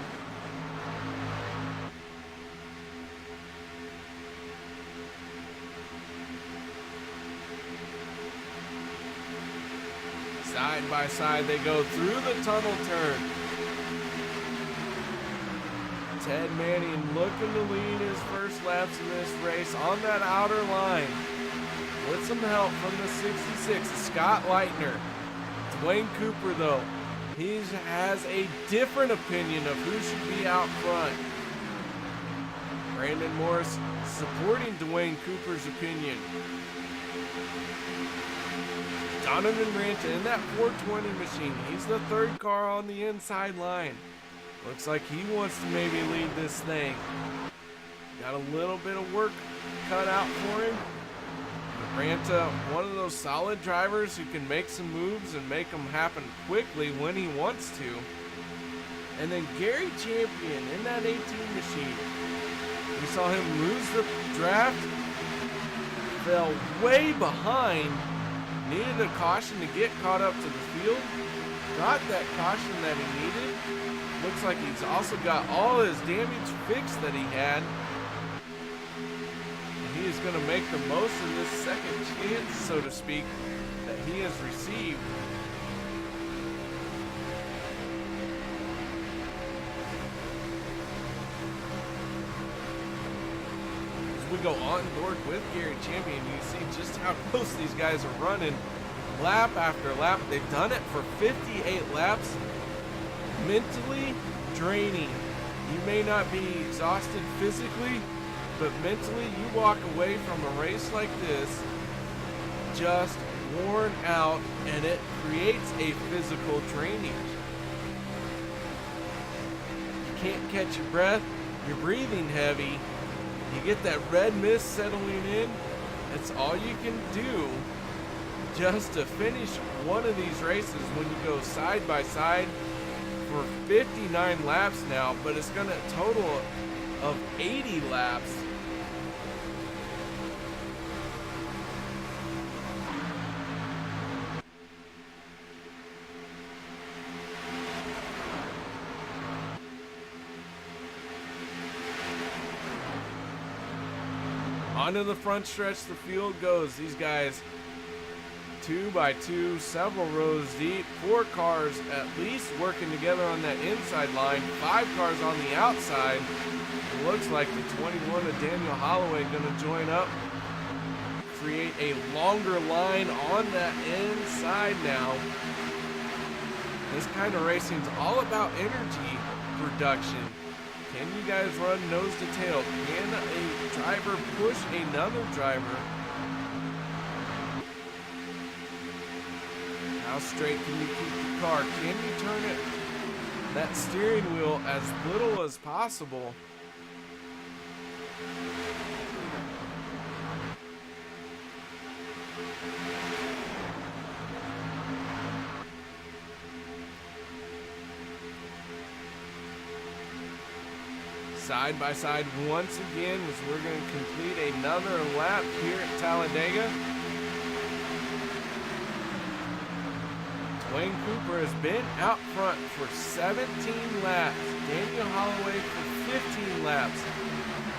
Side by side, they go through the tunnel turn. Ted Manning looking to lead his first laps in this race on that outer line. With some help from the 66, Scott Leitner. Dwayne Cooper, though, he has a different opinion of who should be out front. Brandon Morris supporting Dwayne Cooper's opinion. Donovan Ranta in that 420 machine. He's the third car on the inside line. Looks like he wants to maybe lead this thing. Got a little bit of work cut out for him. But Ranta, one of those solid drivers who can make some moves and make them happen quickly when he wants to. And then Gary Champion in that 18 machine. We saw him lose the draft. Fell way behind. Needed a caution to get caught up to the field. Got that caution that he needed. Looks like he's also got all his damage fixed that he had. And he is going to make the most of this second chance, so to speak, that he has received. We go on board with Gary Champion. You see just how close these guys are running lap after lap. They've done it for 58 laps. Mentally draining. You may not be exhausted physically, but mentally you walk away from a race like this just worn out, and it creates a physical drainage. You can't catch your breath, you're breathing heavy, you get that red mist settling in. It's all you can do just to finish one of these races when you go side by side for 59 laps now, but it's going to total of 80 laps. Onto the front stretch the field goes. These guys 2 by 2, several rows deep, 4 cars at least working together on that inside line, 5 cars on the outside. It looks like the 21 of Daniel Holloway going to join up, create a longer line on that inside now. This kind of racing is all about energy production. Can you guys run nose to tail? Can a driver push another driver? How straight can you keep the car? Can you turn it, that steering wheel, as little as possible? Side by side once again as we're going to complete another lap here at Talladega. Dwayne Cooper has been out front for 17 laps. Daniel Holloway for 15 laps.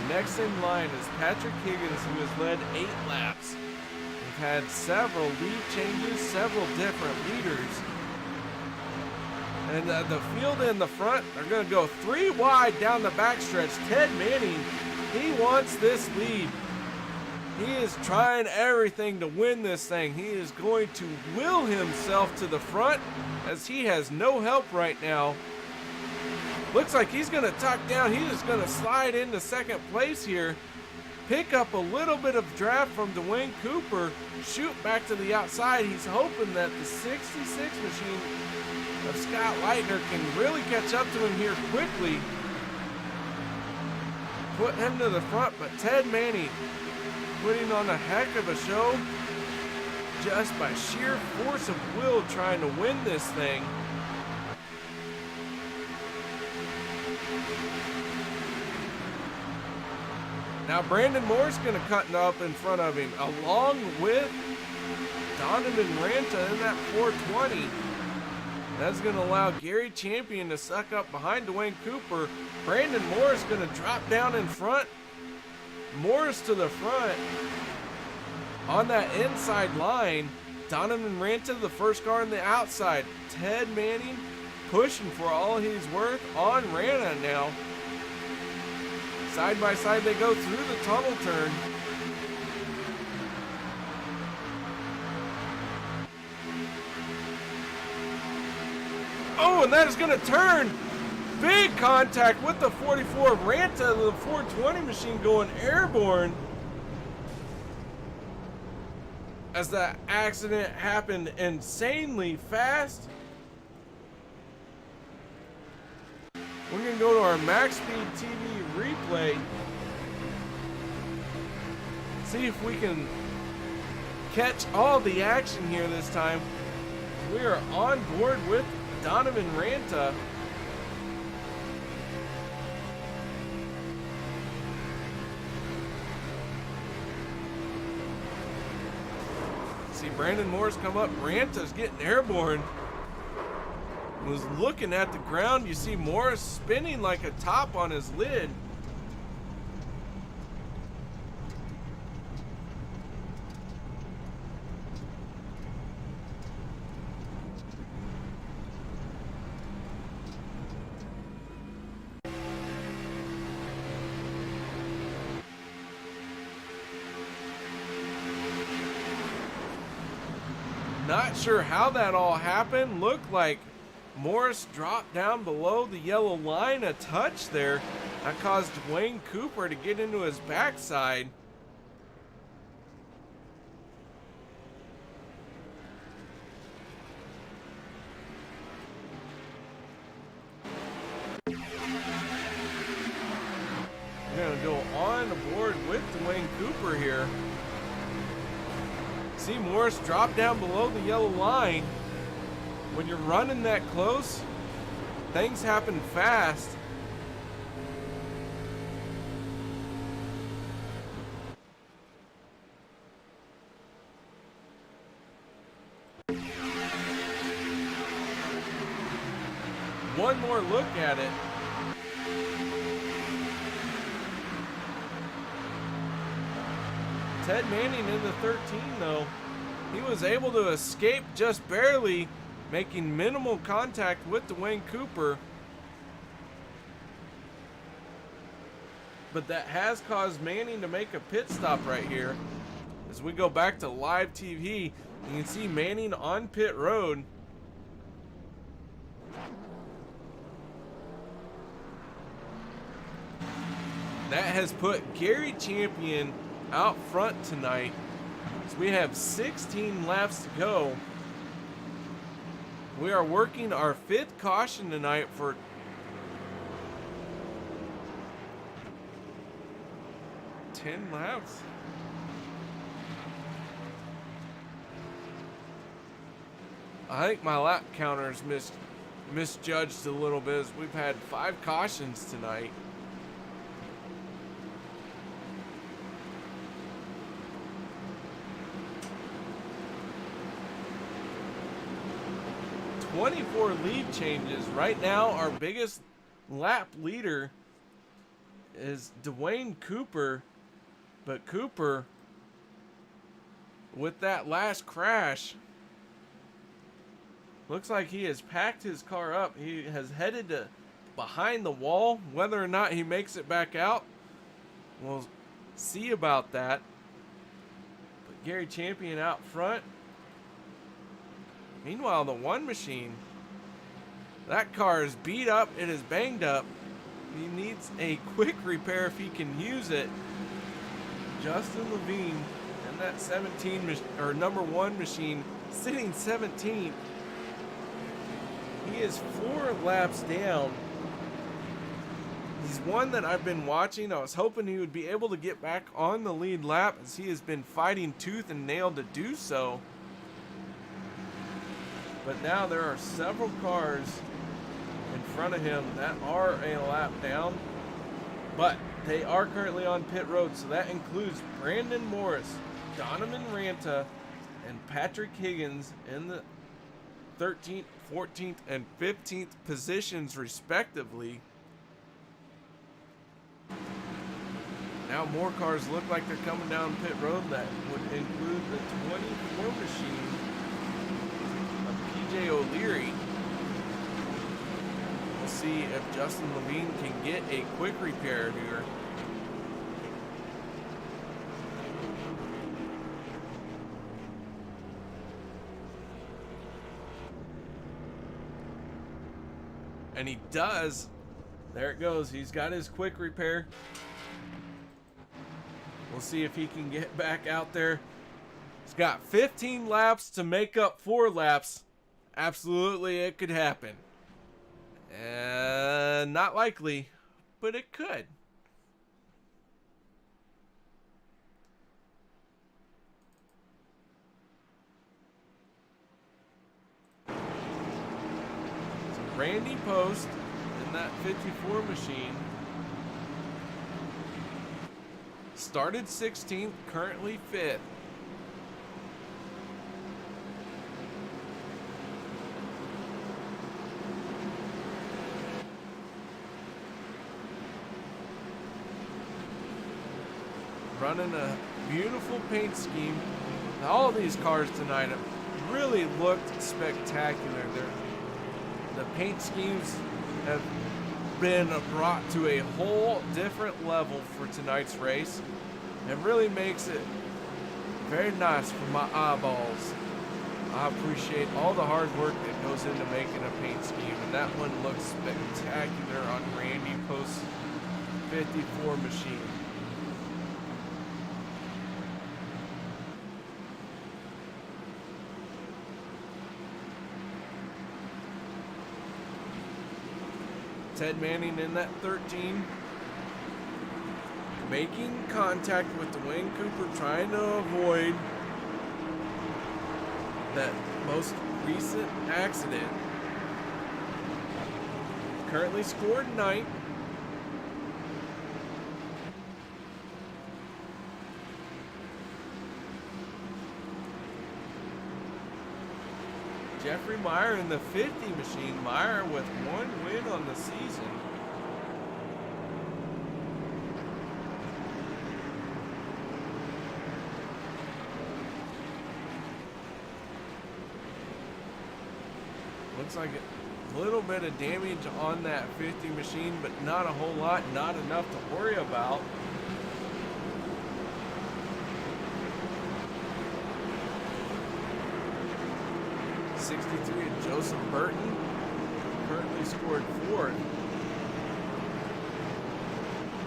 Next in line is Patrick Higgins, who has led 8 laps. We've had several lead changes, several different leaders. And the field in the front are going to go 3 wide down the backstretch. Ted Manning, he wants this lead. He is trying everything to win this thing. He is going to will himself to the front as he has no help right now. Looks like he's going to tuck down. He is going to slide into second place here. Pick up a little bit of draft from Dwayne Cooper. Shoot back to the outside. He's hoping that the 66 machine of Scott Leitner can really catch up to him here quickly. Put him to the front, but Ted Manning putting on a heck of a show just by sheer force of will, trying to win this thing. Now Brandon Moore's going to cut up in front of him, along with Donovan Ranta in that 420. That's going to allow Gary Champion to suck up behind Dwayne Cooper. Brandon Moore's going to drop down in front. Moore's to the front. On that inside line, Donovan Ranta, the first car on the outside. Ted Manning pushing for all he's worth on Ranta now. Side by side they go through the tunnel turn. Oh, and that is going to turn. Big contact with the 44 of Ranta, the 420 machine going airborne. As that accident happened insanely fast. We're going to go to our MaxSpeedTV replay. See if we can catch all the action here this time. We are on board with Donovan Ranta. See Brandon Moore's come up. Ranta's getting airborne. Was looking at the ground. You see Morris spinning like a top on his lid. Not sure how that all happened. Looked like Morris dropped down below the yellow line a touch there. That caused Dwayne Cooper to get into his backside. line aboard with Dwayne Cooper here. See Morris drop down below the yellow line. When you're running that close, things happen fast. One more look at it. Ted Manning in the 13 though. He was able to escape just barely, making minimal contact with Dwayne Cooper. But that has caused Manning to make a pit stop right here. As we go back to live TV, you can see Manning on pit road. That has put Gary Champion out front tonight. So we have 16 laps to go. We are working our 5th caution tonight for 10 laps. I think my lap counter's misjudged a little bit, as we've had 5 cautions tonight. "24 lead changes." Right now, our biggest lap leader is Dwayne Cooper. But Cooper, with that last crash, looks like he has packed his car up. He has headed to behind the wall. Whether or not he makes it back out, we'll see about that. But Gary Champion out front. Meanwhile, the one machine, that car is beat up. It is banged up. He needs a quick repair if he can use it. Justin Levine and that 17 or number 1 machine sitting 17th. He is 4 laps down. He's one that I've been watching. I was hoping he would be able to get back on the lead lap, as he has been fighting tooth and nail to do so. But now there are several cars in front of him that are a lap down. But they are currently on pit road, so that includes Brandon Morris, Donovan Ranta, and Patrick Higgins in the 13th, 14th, and 15th positions respectively. Now more cars look like they're coming down pit road. That would include the 24 machine of PJ O'Leary. We'll see if Justin Levine can get a quick repair here. And he does. There it goes. He's got his quick repair. We'll see if he can get back out there. He's got 15 laps to make up 4 laps. Absolutely, it could happen. Not likely, but it could. Randy Post in that 54 machine. Started 16th, currently 5th. Running a beautiful paint scheme. All of these cars tonight have really looked spectacular. The paint schemes have been brought to a whole different level for tonight's race. It really makes it very nice for my eyeballs. I appreciate all the hard work that goes into making a paint scheme, and that one looks spectacular on Randy Post's 54 machine. Ted Manning in that 13. making contact with Dwayne Cooper, trying to avoid that most recent accident. Currently scored 9th. Jeffrey Meyer in the 50 machine. Meyer with 1 win on the season. Looks like a little bit of damage on that 50 machine, but not a whole lot, not enough to worry about. '63 Joseph Burton currently scored 4th.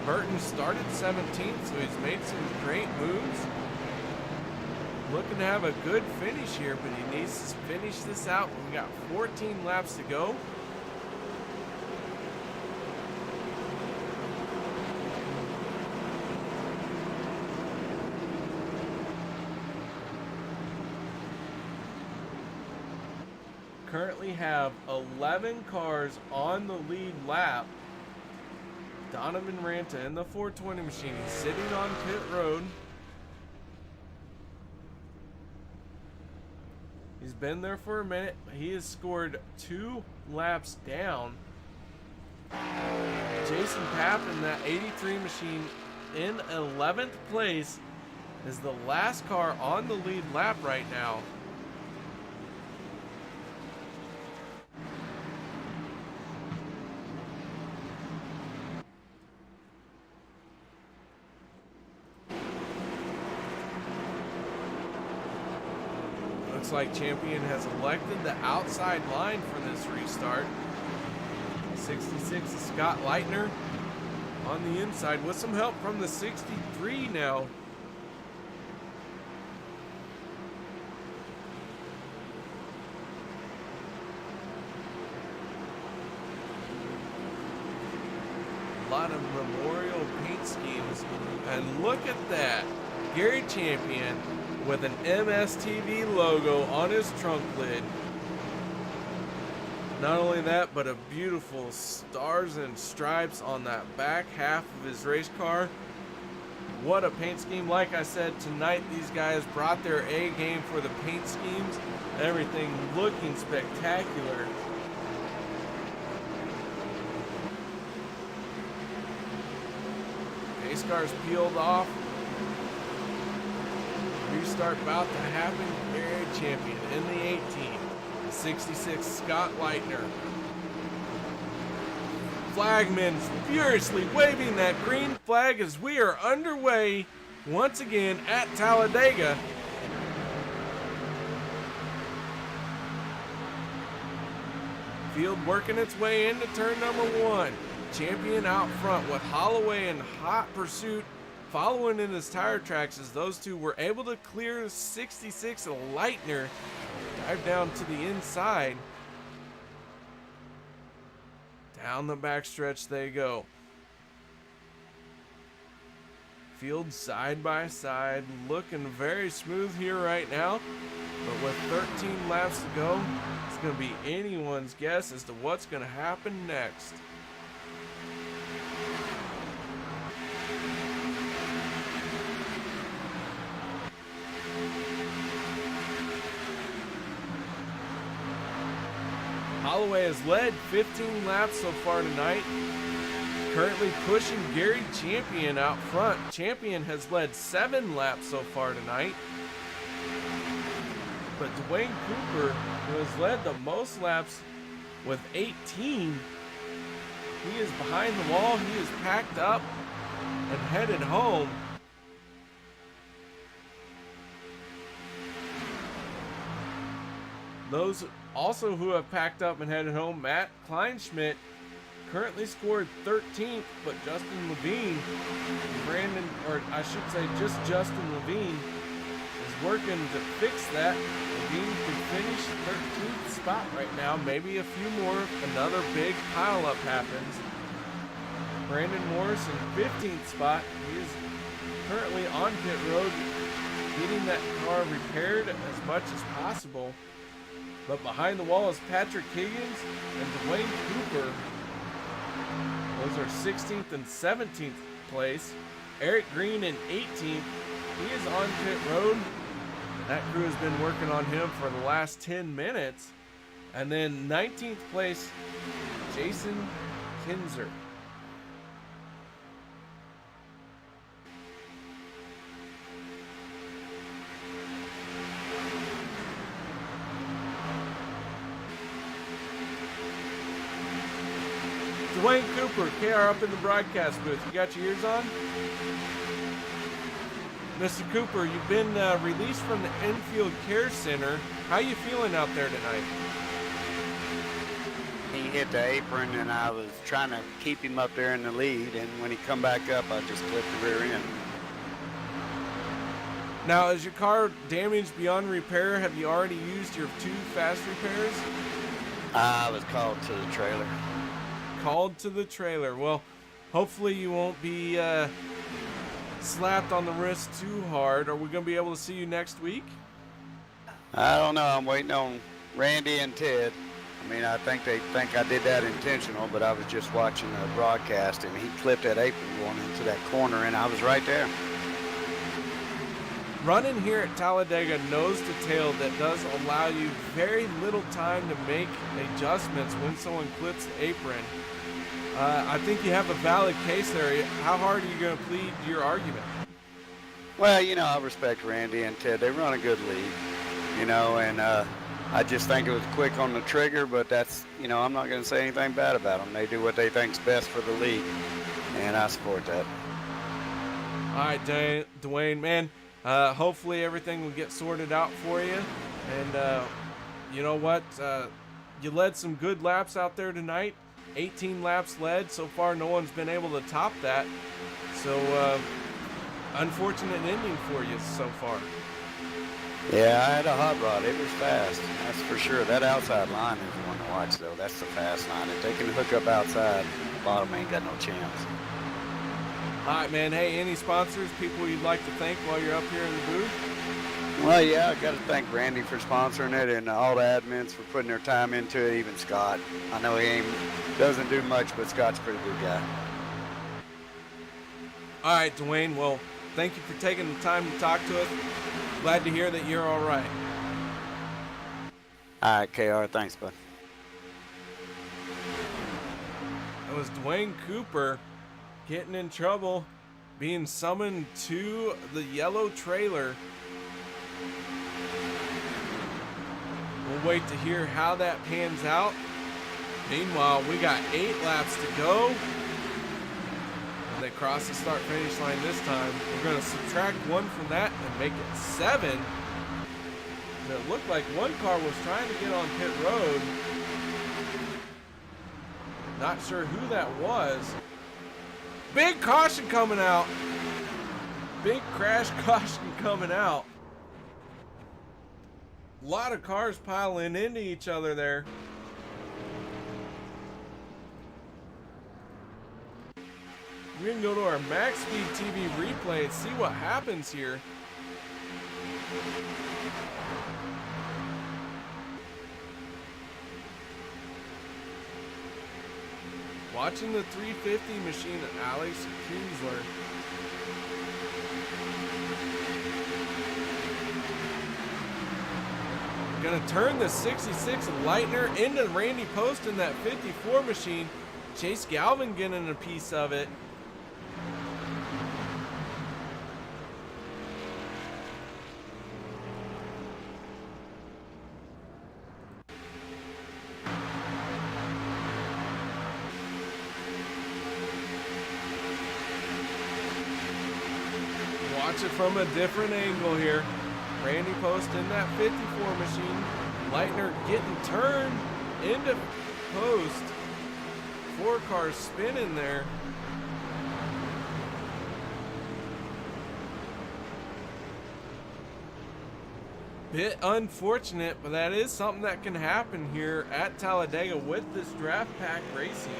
Burton started 17th, so he's made some great moves. Looking to have a good finish here, but he needs to finish this out. We got 14 laps to go. Currently have 11 cars on the lead lap. Donovan Ranta in the 420 machine. He's sitting on pit road. He's been there for a minute. He has scored 2 laps down. Jason Papp in that 83 machine in 11th place is the last car on the lead lap right now. Looks like Champion has elected the outside line for this restart. 66 is Scott Leitner on the inside with some help from the 63 now. A lot of memorial paint schemes, and look at that, Gary Champion with an MSTV logo on his trunk lid. Not only that, but a beautiful stars and stripes on that back half of his race car. What a paint scheme. Like I said, tonight these guys brought their A game for the paint schemes. Everything looking spectacular. Pace cars peeled off. Restart about to happen. Gary Champion in the 18. 66 Scott Leitner. Flagman's furiously waving that green flag as we are underway once again at Talladega. Field working its way into turn number 1. Champion out front with Holloway in hot pursuit, following in his tire tracks as those two were able to clear 66 Leitner. Drive down to the inside. Down the backstretch they go. Field side by side, looking very smooth here right now. But with 13 laps to go, it's going to be anyone's guess as to what's going to happen next. Holloway has led 15 laps so far tonight. Currently pushing Gary Champion out front. Champion has led 7 laps so far tonight. But Dwayne Cooper, who has led the most laps with 18, he is behind the wall. He is packed up and headed home. Those also who have packed up and headed home, Matt Kleinschmidt currently scored 13th, but Justin Levine, just Justin Levine is working to fix that. Levine can finish 13th spot right now, maybe a few more, another big pileup happens. Brandon Morris in 15th spot. He is currently on pit road, getting that car repaired as much as possible. But behind the wall is Patrick Higgins and Dwayne Cooper. Those are 16th and 17th place. Eric Green in 18th. He is on pit road. That crew has been working on him for the last 10 minutes. And then 19th place, Jason Kinzer. Dwayne Cooper, KR up in the broadcast booth. You got your ears on? Mr. Cooper, you've been released from the Enfield Care Center. How you feeling out there tonight? He hit the apron and I was trying to keep him up there in the lead, and when he come back up, I just clipped the rear end. Now, is your car damaged beyond repair? Have you already used your 2 fast repairs? I was called to the trailer. Called to the trailer. Well, hopefully you won't be slapped on the wrist too hard. Are we going to be able to see you next week? I don't know. I'm waiting on Randy and Ted. I mean, I think they think I did that intentional, but I was just watching the broadcast, and he clipped that apron going into that corner, and I was right there. Running here at Talladega nose to tail, that does allow you very little time to make adjustments when someone clips the apron. I think you have a valid case there. How hard are you going to plead your argument? Well, you know, I respect Randy and Ted. They run a good league, you know, and I just think it was quick on the trigger, but that's, you know, I'm not going to say anything bad about them. They do what they think's best for the league, and I support that. All right, Dwayne, man, hopefully everything will get sorted out for you. And you know what? You led some good laps out there tonight. 18 laps led. So far, no one's been able to top that. So, unfortunate ending for you so far. Yeah, I had a hot rod. It was fast. That's for sure. That outside line is the one to watch, though. That's the fast line. If they can hook up outside, the bottom ain't got no chance. All right, man. Hey, any sponsors, people you'd like to thank while you're up here in the booth? Well, yeah, I got to thank Randy for sponsoring it, and all the admins for putting their time into it, even Scott. I know he doesn't do much, but Scott's a pretty good guy. All right, Dwayne. Well, thank you for taking the time to talk to us. Glad to hear that you're all right. All right, KR. Thanks, bud. That was Dwayne Cooper getting in trouble, being summoned to the yellow trailer. We'll wait to hear how that pans out. Meanwhile, we got 8 laps to go. When they cross the start-finish line this time, we're going to subtract 1 from that and make it 7. And it looked like one car was trying to get on pit road. Not sure who that was. Big caution coming out. Big crash caution coming out. A lot of cars piling into each other there. We can go to our MaxSpeedTV replay and see what happens here. Watching the 350 machine at Alex Kinsler. Gonna turn the 66 Lightner into Randy Post in that 54 machine. Chase Galvin getting a piece of it. Watch it from a different angle here. Randy Post in that 54 machine. Lightner getting turned into Post. 4 cars spinning there. Bit unfortunate, but that is something that can happen here at Talladega with this draft pack racing.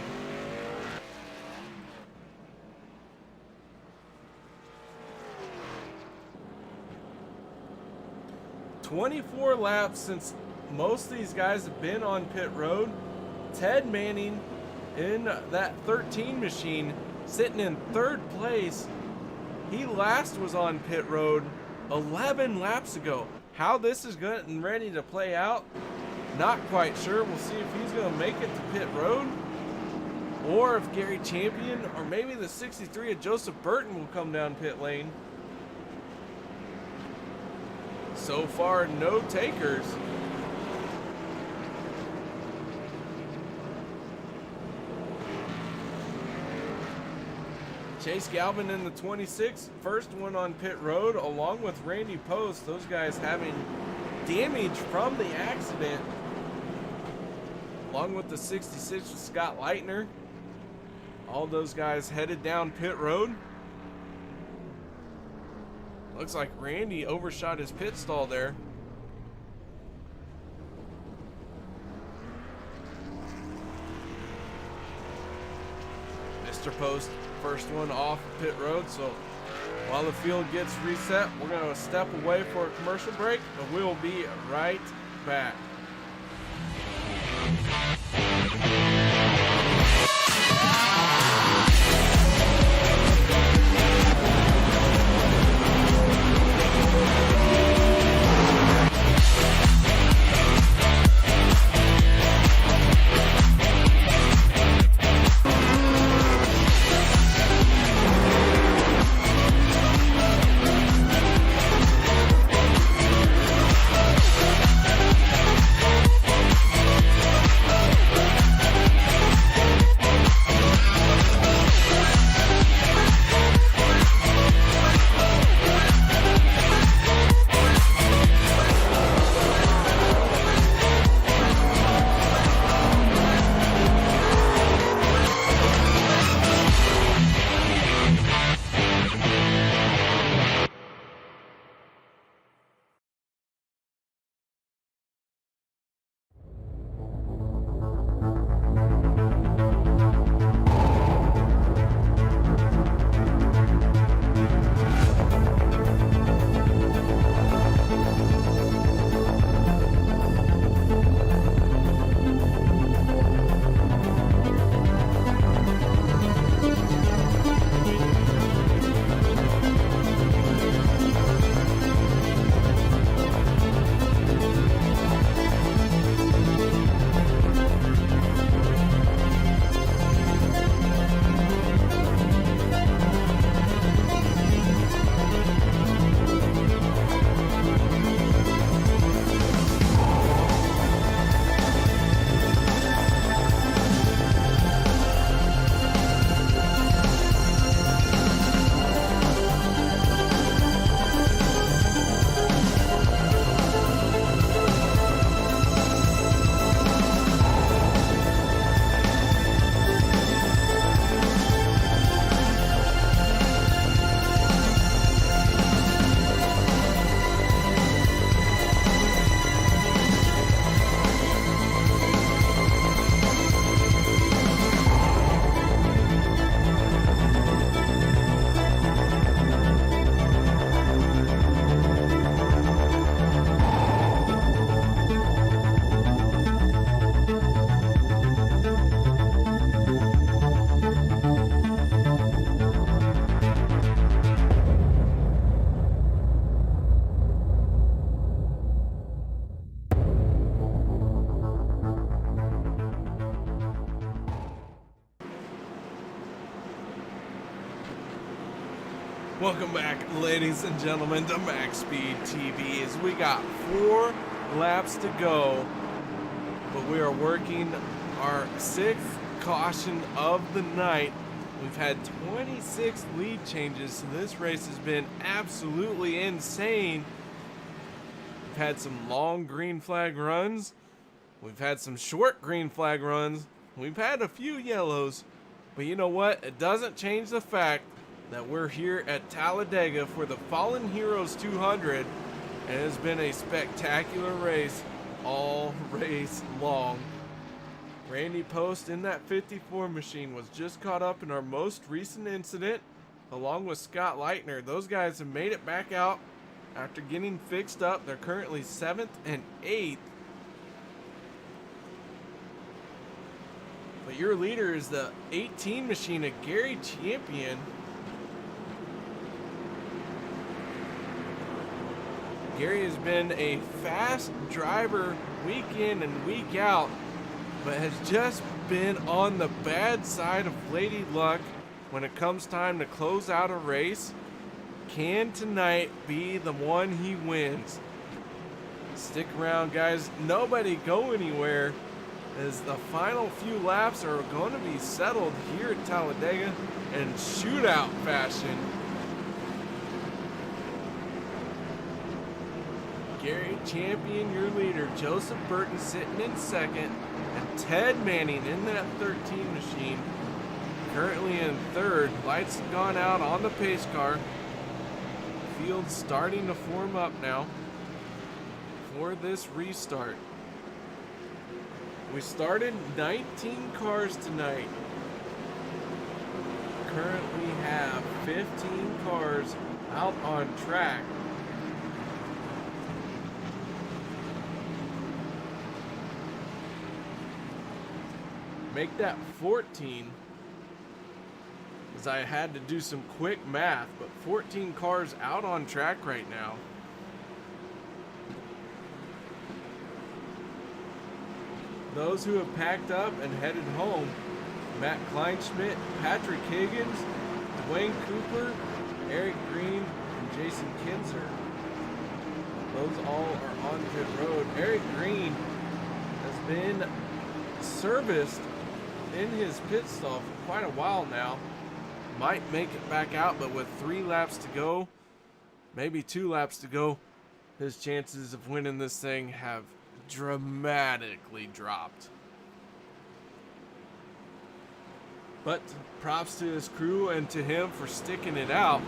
24 laps since most of these guys have been on pit road. Ted Manning in that 13 machine sitting in 3rd place. He last was on pit road 11 laps ago. How this is getting ready to play out, not quite sure. We'll see if he's going to make it to pit road, or if Gary Champion or maybe the 63 of Joseph Burton will come down pit lane. So far, no takers. Chase Galvin in the 26, first one on pit road, along with Randy Post. Those guys having damage from the accident, along with the 66 Scott Leitner. All those guys headed down pit road. Looks like Randy overshot his pit stall there. Mr. Post, first one off pit road. So while the field gets reset, we're going to step away for a commercial break, and we'll be right back. Welcome back, ladies and gentlemen, to MaxSpeedTV. As we got 4 laps to go, but we are working our 6th caution of the night. We've had 26 lead changes, so this race has been absolutely insane. We've had some long green flag runs. We've had some short green flag runs. We've had a few yellows, but you know what? It doesn't change the fact that we're here at Talladega for the Fallen Heroes 200, and it has been a spectacular race all race long. Randy Post in that 54 machine was just caught up in our most recent incident, along with Scott Leitner. Those guys have made it back out After getting fixed up, they're currently 7th and 8th. But your leader is the 18 machine of Gary Champion. Gary has been a fast driver week in and week out, but has just been on the bad side of Lady Luck when it comes time to close out a race. Can tonight be the one he wins? Stick around, guys. Nobody go anywhere, as the final few laps are going to be settled here at Talladega in shootout fashion. Gary Champion, your leader. Joseph Burton sitting in second, and Ted Manning in that 13 machine currently in third. Lights have gone out on the pace car. Field starting to form up now for this restart. We started 19 cars tonight. Currently have 15 cars out on track. Make that 14, as I had to do some quick math, but 14 cars out on track right now. Those who have packed up and headed home: Matt Kleinschmidt, Patrick Higgins, Dwayne Cooper, Eric Green, and Jason Kinzer. Those all are on pit road. Eric Green has been serviced in his pit stall for quite a while now. Might make it back out, but with 3 laps to go, maybe 2 laps to go, his chances of winning this thing have dramatically dropped. But props to his crew and to him for sticking it out,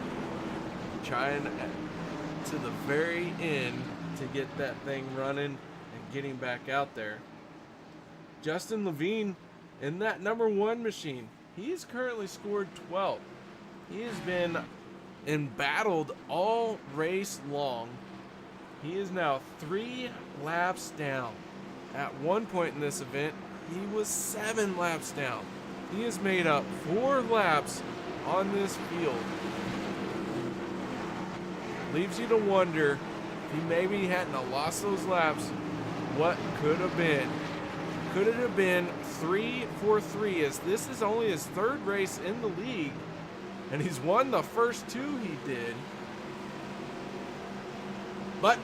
trying to the very end to get that thing running and getting back out there. Justin Levine in that number 1 machine, he's currently scored 12th. He has been embattled all race long. He is now 3 laps down. At one point in this event, he was 7 laps down. He has made up 4 laps on this field. Leaves you to wonder, if he maybe hadn't have lost those laps, what could have been? Could it have been 3-4-3, as this is only his 3rd race in the league, and he's won the first 2 he did. But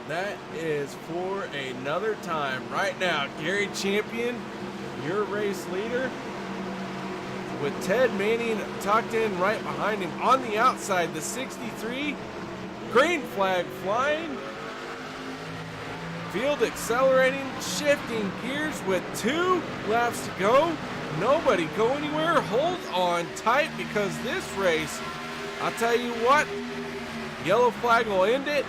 that is for another time. Right now, Gary Champion, your race leader, with Ted Manning tucked in right behind him on the outside. The 63, green flag flying. Field accelerating, shifting gears with 2 laps to go. Nobody go anywhere. Hold on tight, because this race, I'll tell you what, yellow flag will end it.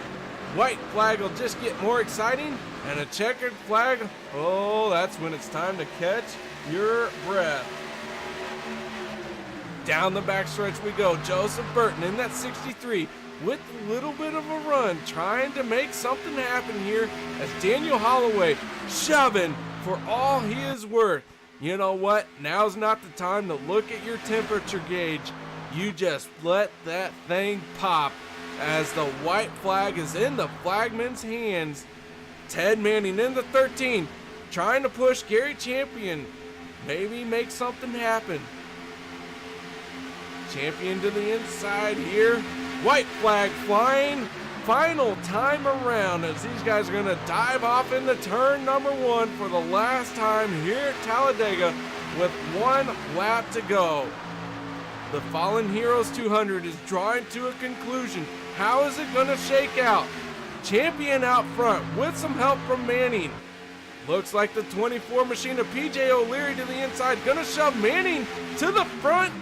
White flag will just get more exciting. And a checkered flag, oh, that's when it's time to catch your breath. Down the backstretch we go. Joseph Burton in that 63 with a little bit of a run, trying to make something happen here, as Daniel Holloway shoving for all he is worth. You know what? Now's not the time to look at your temperature gauge. You just let that thing pop, as the white flag is in the flagman's hands. Ted Manning in the 13, trying to push Gary Champion. Maybe make something happen. Champion to the inside here. White flag flying. Final time around, as these guys are going to dive off into turn number 1 for the last time here at Talladega with 1 lap to go. The Fallen Heroes 200 is drawing to a conclusion. How is it going to shake out? Champion out front with some help from Manning. Looks like the 24 machine of PJ O'Leary to the inside, going to shove Manning to the front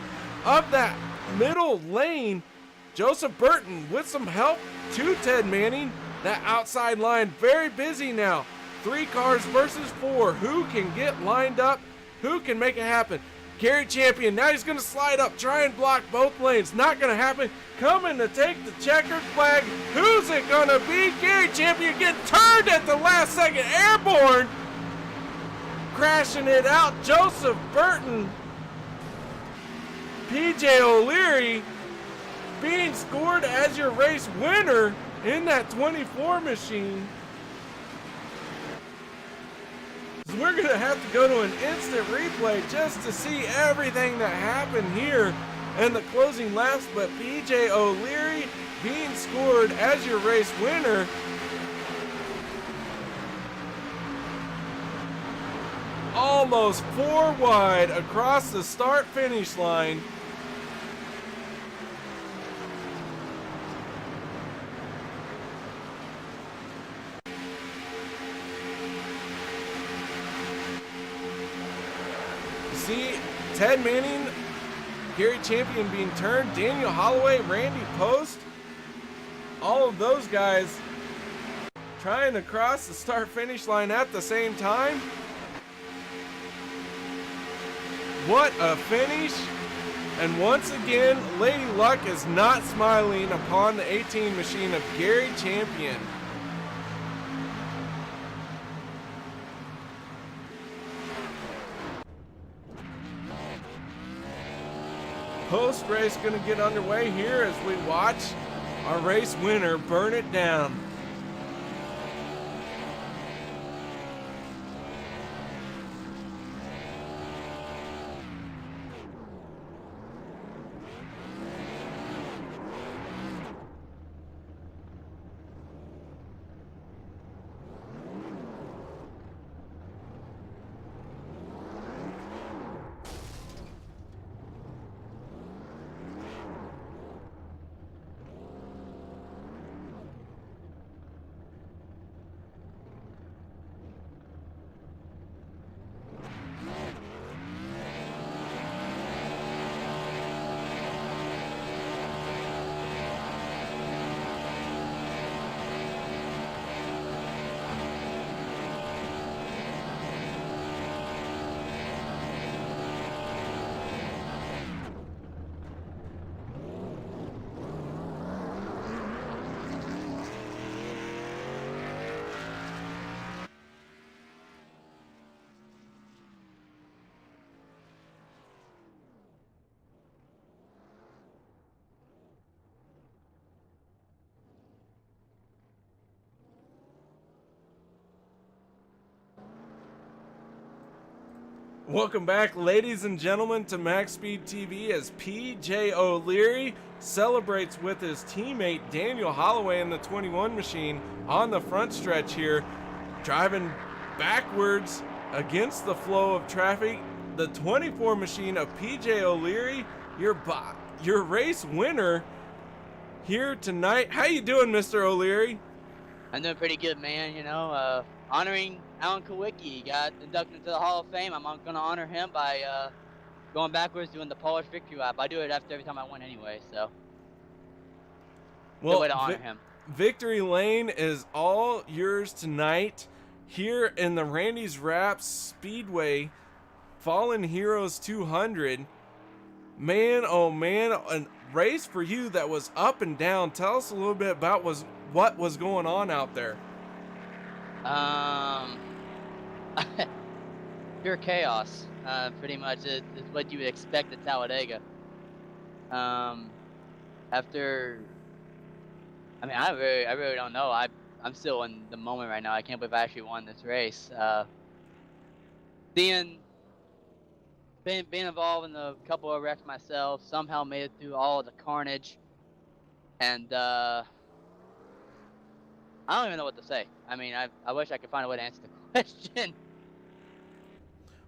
of that middle lane. Joseph Burton with some help to Ted Manning. That outside line very busy now. 3 cars versus 4. Who can get lined up? Who can make it happen? Gary Champion, now he's going to slide up, try and block both lanes. Not going to happen. Coming to take the checkered flag. Who's it going to be? Gary Champion getting turned at the last second. Airborne. Crashing it out. Joseph Burton. PJ O'Leary being scored as your race winner in that 24 machine. So we're going to have to go to an instant replay just to see everything that happened here in the closing laps. But PJ O'Leary being scored as your race winner. Almost 4 wide across the start-finish line. See Ted Manning, Gary Champion being turned, Daniel Holloway, Randy Post, all of those guys trying to cross the start-finish line at the same time. What a finish. And once again, Lady Luck is not smiling upon the 18 machine of Gary Champion. Post-race going to get underway here as we watch our race winner burn it down. Welcome back, ladies and gentlemen, to MaxSpeedTV as PJ O'Leary celebrates with his teammate Daniel Holloway in the 21 machine on the front stretch here, driving backwards against the flow of traffic. The 24 machine of PJ O'Leary, your race winner here tonight. How you doing, Mr. O'Leary? I'm doing pretty good, man. You know, honoring Alan Kowicki. He got inducted into the Hall of Fame. I'm going to honor him by going backwards, doing the Polish victory lap. I do it after every time I win anyway, so good way to honor him. Victory lane is all yours tonight here in the Randy's Wraps Speedway Fallen Heroes 200. Man, oh man, a race for you that was up and down. Tell us a little bit about what was going on out there. Pure chaos, pretty much is what you would expect at Talladega. After, I mean, I really don't know. I'm still in the moment right now. I can't believe I actually won this race. Being involved in a couple of wrecks myself, somehow made it through all of the carnage, and I don't even know what to say. I mean, I wish I could find a way to answer the question.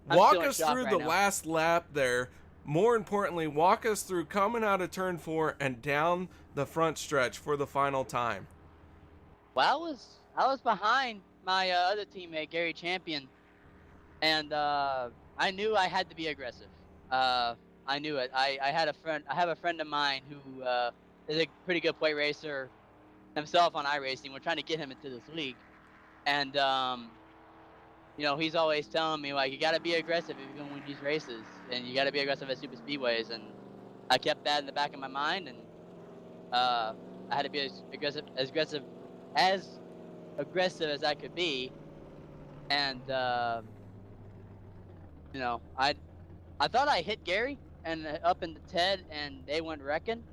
Walk us through the last lap there. More importantly, walk us through coming out of turn 4 and down the front stretch for the final time. Well, I was behind my other teammate Gary Champion, and I knew I had to be aggressive. I knew it. I have a friend of mine who is a pretty good plate racer himself on iRacing. We're trying to get him into this league, and you know, he's always telling me, like, you got to be aggressive if you're going to win these races, and you got to be aggressive at super speedways. And I kept that in the back of my mind, and I had to be as aggressive as I could be. And you know, I thought I hit Gary and up into Ted, and they went wrecking.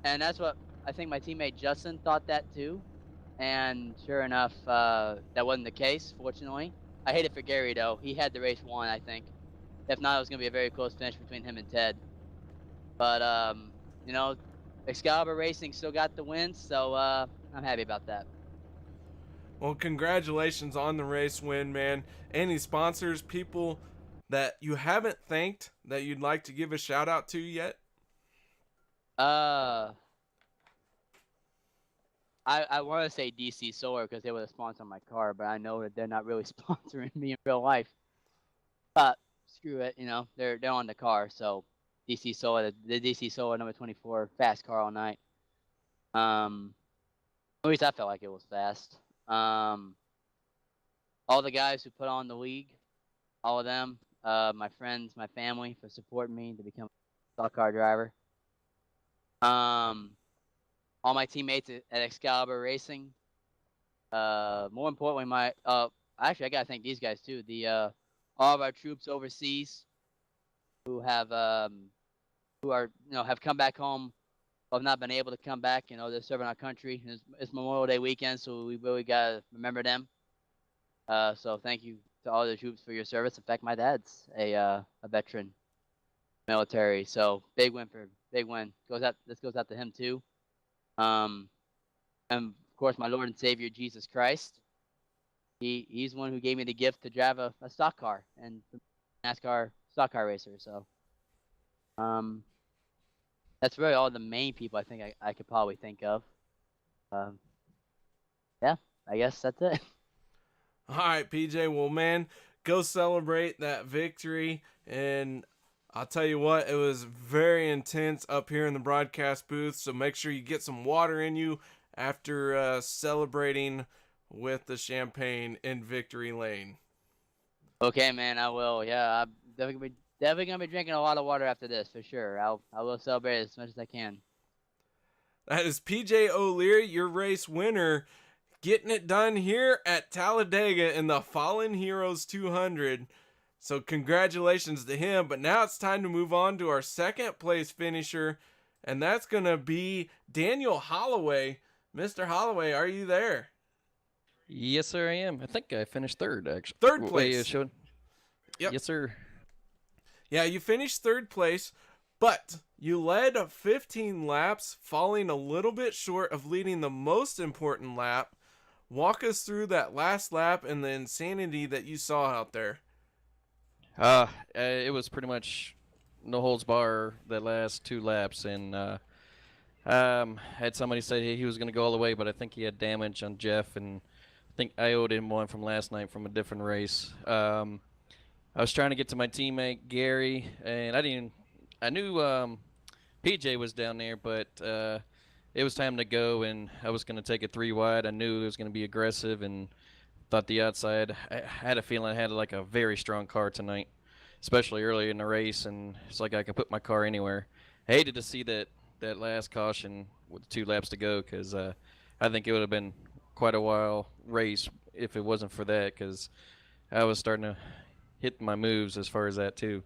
And that's what I think my teammate Justin thought that too. And sure enough, that wasn't the case, fortunately. I hate it for Gary, though. He had the race won, I think. If not, it was going to be a very close finish between him and Ted. But, you know, Excalibur Racing still got the win, so I'm happy about that. Well, congratulations on the race win, man. Any sponsors, people that you haven't thanked that you'd like to give a shout out to yet? I want to say DC Solar because they were the sponsor on my car, but I know that they're not really sponsoring me in real life. But screw it, you know, they're on the car, so DC Solar, the DC Solar number 24 fast car all night. At least I felt like it was fast. All the guys who put on the league, all of them, my friends, my family for supporting me to become a stock car driver. All my teammates at Excalibur Racing. More importantly, actually I gotta thank these guys too. All of our troops overseas who have have come back home, have not been able to come back. You know, they're serving our country. It's Memorial Day weekend, so we really gotta remember them. So thank you to all the troops for your service. In fact, my dad's a veteran military, so big win. This goes out to him too. And of course, my Lord and Savior Jesus Christ. He's the one who gave me the gift to drive a stock car and NASCAR stock car racer. So, that's really all the main people I think I could probably think of. Yeah, I guess that's it. All right, PJ. Well, man, go celebrate that victory. And I'll tell you what, it was very intense up here in the broadcast booth. So make sure you get some water in you after celebrating with the champagne in Victory Lane. Okay, man, I will. Yeah, I'm definitely gonna be drinking a lot of water after this for sure. I will celebrate as much as I can. That is PJ O'Leary, your race winner, getting it done here at Talladega in the Fallen Heroes 200. So congratulations to him. But now it's time to move on to our second place finisher, and that's going to be Daniel Holloway. Mr. Holloway, are you there? Yes, sir, I am. I think I finished third, actually. Third place. Yep. Yes, sir. Yeah, you finished third place, but you led 15 laps, falling a little bit short of leading the most important lap. Walk us through that last lap and the insanity that you saw out there. It was pretty much no holds bar the last two laps, and had somebody say he was going to go all the way, but I think he had damage on Jeff, and I think I owed him one from last night from a different race. I was trying to get to my teammate Gary, and I knew PJ was down there, but it was time to go, and I was going to take it 3 wide. I knew it was going to be aggressive, and thought the outside. I had a feeling I had like a very strong car tonight, especially early in the race, and it's like I could put my car anywhere. I hated to see that last caution with 2 laps to go, because I think it would have been quite a while race if it wasn't for that, because I was starting to hit my moves as far as that too.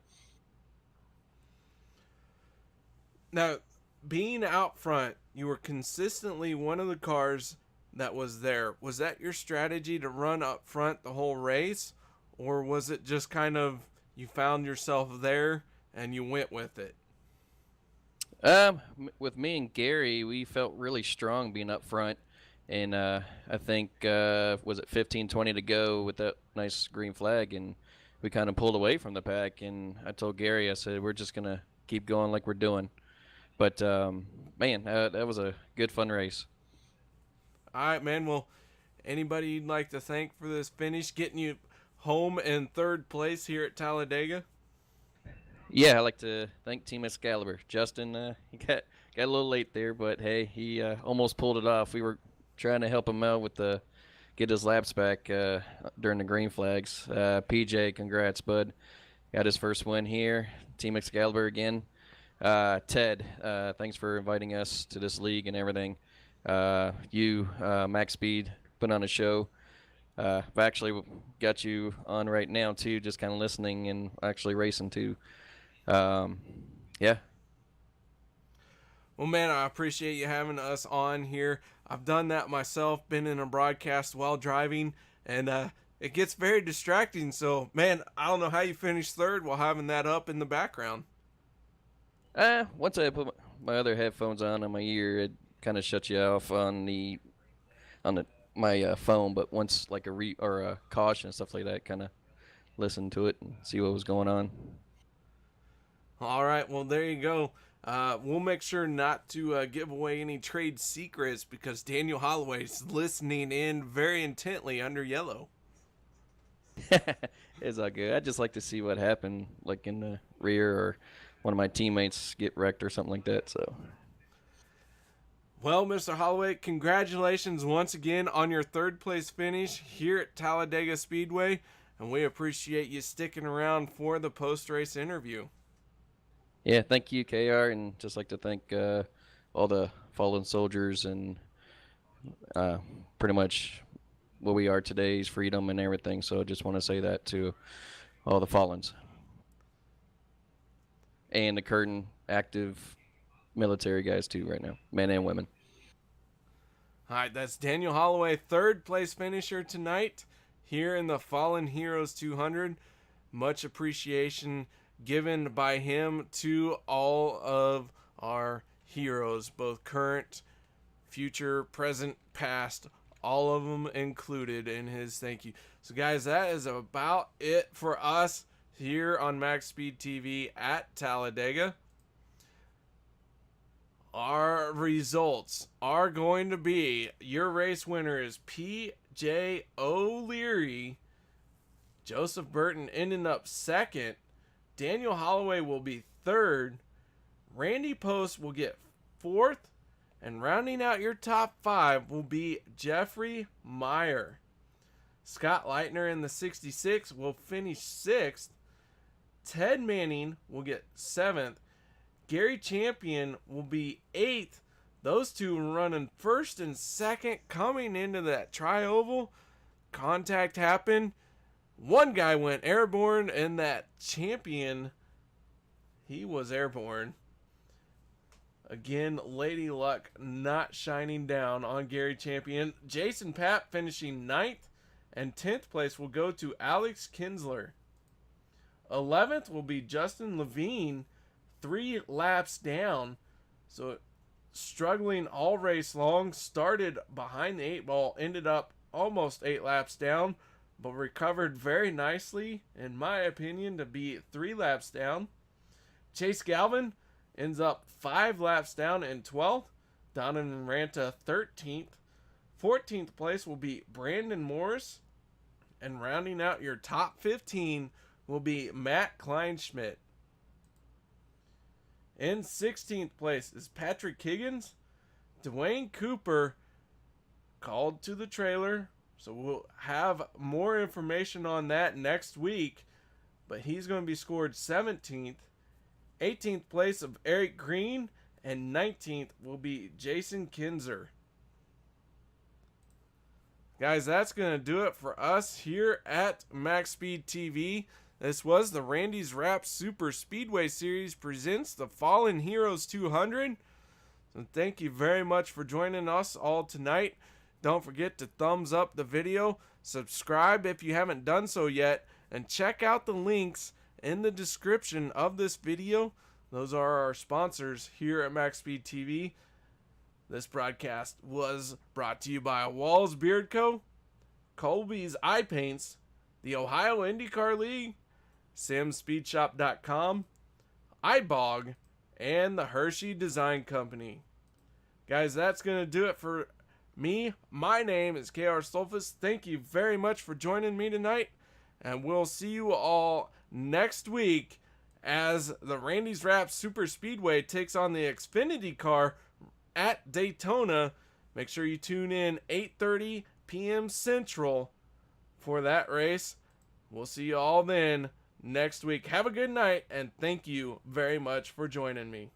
Now, being out front, you were consistently one of the cars that was there. Was that your strategy to run up front the whole race, or was it just kind of you found yourself there and you went with it? With me and Gary, we felt really strong being up front, and I think was it 15-20 to go with that nice green flag, and we kind of pulled away from the pack. And I told Gary, I said, we're just gonna keep going like we're doing. But man, that was a good fun race. All right, man. Well, anybody you'd like to thank for this finish, getting you home in third place here at Talladega? Yeah, I'd like to thank Team Excalibur. Justin, he got a little late there, but hey, he almost pulled it off. We were trying to help him out with get his laps back during the green flags. PJ, congrats, bud. Got his first win here. Team Excalibur again. Ted, thanks for inviting us to this league and everything. Max Speed, put on a show. I've actually got you on right now, too, just kind of listening and actually racing, too. Yeah. Well, man, I appreciate you having us on here. I've done that myself, been in a broadcast while driving, and it gets very distracting. So, man, I don't know how you finished third while having that up in the background. Once I put my other headphones on my ear, it kind of shuts you off on my phone. But once like a caution and stuff like that, kind of listen to it and see what was going on. All right, well, there you go. We'll make sure not to give away any trade secrets because Daniel Holloway's listening in very intently under yellow. It's all good. I just like to see what happened, like in the rear, or one of my teammates get wrecked or something like that. So, well, Mr. Holloway, congratulations once again on your third place finish here at Talladega Speedway, and we appreciate you sticking around for the post-race interview. Yeah, thank you, KR, and just like to thank all the fallen soldiers and pretty much what we are today's freedom and everything. So I just want to say that to all the fallens and the current active military guys too right now, men and women. All right, that's Daniel Holloway, third place finisher tonight here in the Fallen Heroes 200. Much appreciation given by him to all of our heroes, both current, future, present, past, all of them included in his thank you. So guys, that is about it for us here on MaxSpeedTV at Talladega. Our results are going to be, your race winner is P.J. O'Leary. Joseph Burton ending up second. Daniel Holloway will be third. Randy Post will get fourth. And rounding out your top five will be Jeffrey Meyer. Scott Leitner in the 66 will finish sixth. Ted Manning will get seventh. Gary Champion will be eighth. Those two running first and second coming into that tri-oval. Contact happened. One guy went airborne, and that Champion, he was airborne. Again, Lady Luck not shining down on Gary Champion. Jason Papp finishing 9th, and 10th place will go to Alex Kinsler. 11th will be Justin Levine, 3 laps down. So struggling all race long, started behind the 8 ball, ended up almost 8 laps down, but recovered very nicely, in my opinion, to be 3 laps down. Chase Galvin ends up 5 laps down in 12th. Donovan Ranta 13th. 14th place will be Brandon Morris. And rounding out your top 15 will be Matt Kleinschmidt. In 16th place is Patrick Higgins. Dwayne Cooper called to the trailer. So we'll have more information on that next week. But he's going to be scored 17th. 18th place of Eric Green. And 19th will be Jason Kinzer. Guys, that's going to do it for us here at MaxSpeedTV. This was the Randy's Wraps Super Speedway Series presents the Fallen Heroes 200. So thank you very much for joining us all tonight. Don't forget to thumbs up the video, subscribe if you haven't done so yet, and check out the links in the description of this video. Those are our sponsors here at MaxSpeedTV. This broadcast was brought to you by Walls Beard Co., Colby's Eye Paints, the Ohio IndyCar League, SimSpeedShop.com, iBog, and the Hershey Design Company. Guys, that's going to do it for me. My name is KR Stolfus. Thank you very much for joining me tonight, and we'll see you all next week as the Randy's Wraps Super Speedway takes on the Xfinity car at Daytona. Make sure you tune in 8:30 p.m. Central for that race. We'll see you all then next week. Have a good night, and thank you very much for joining me.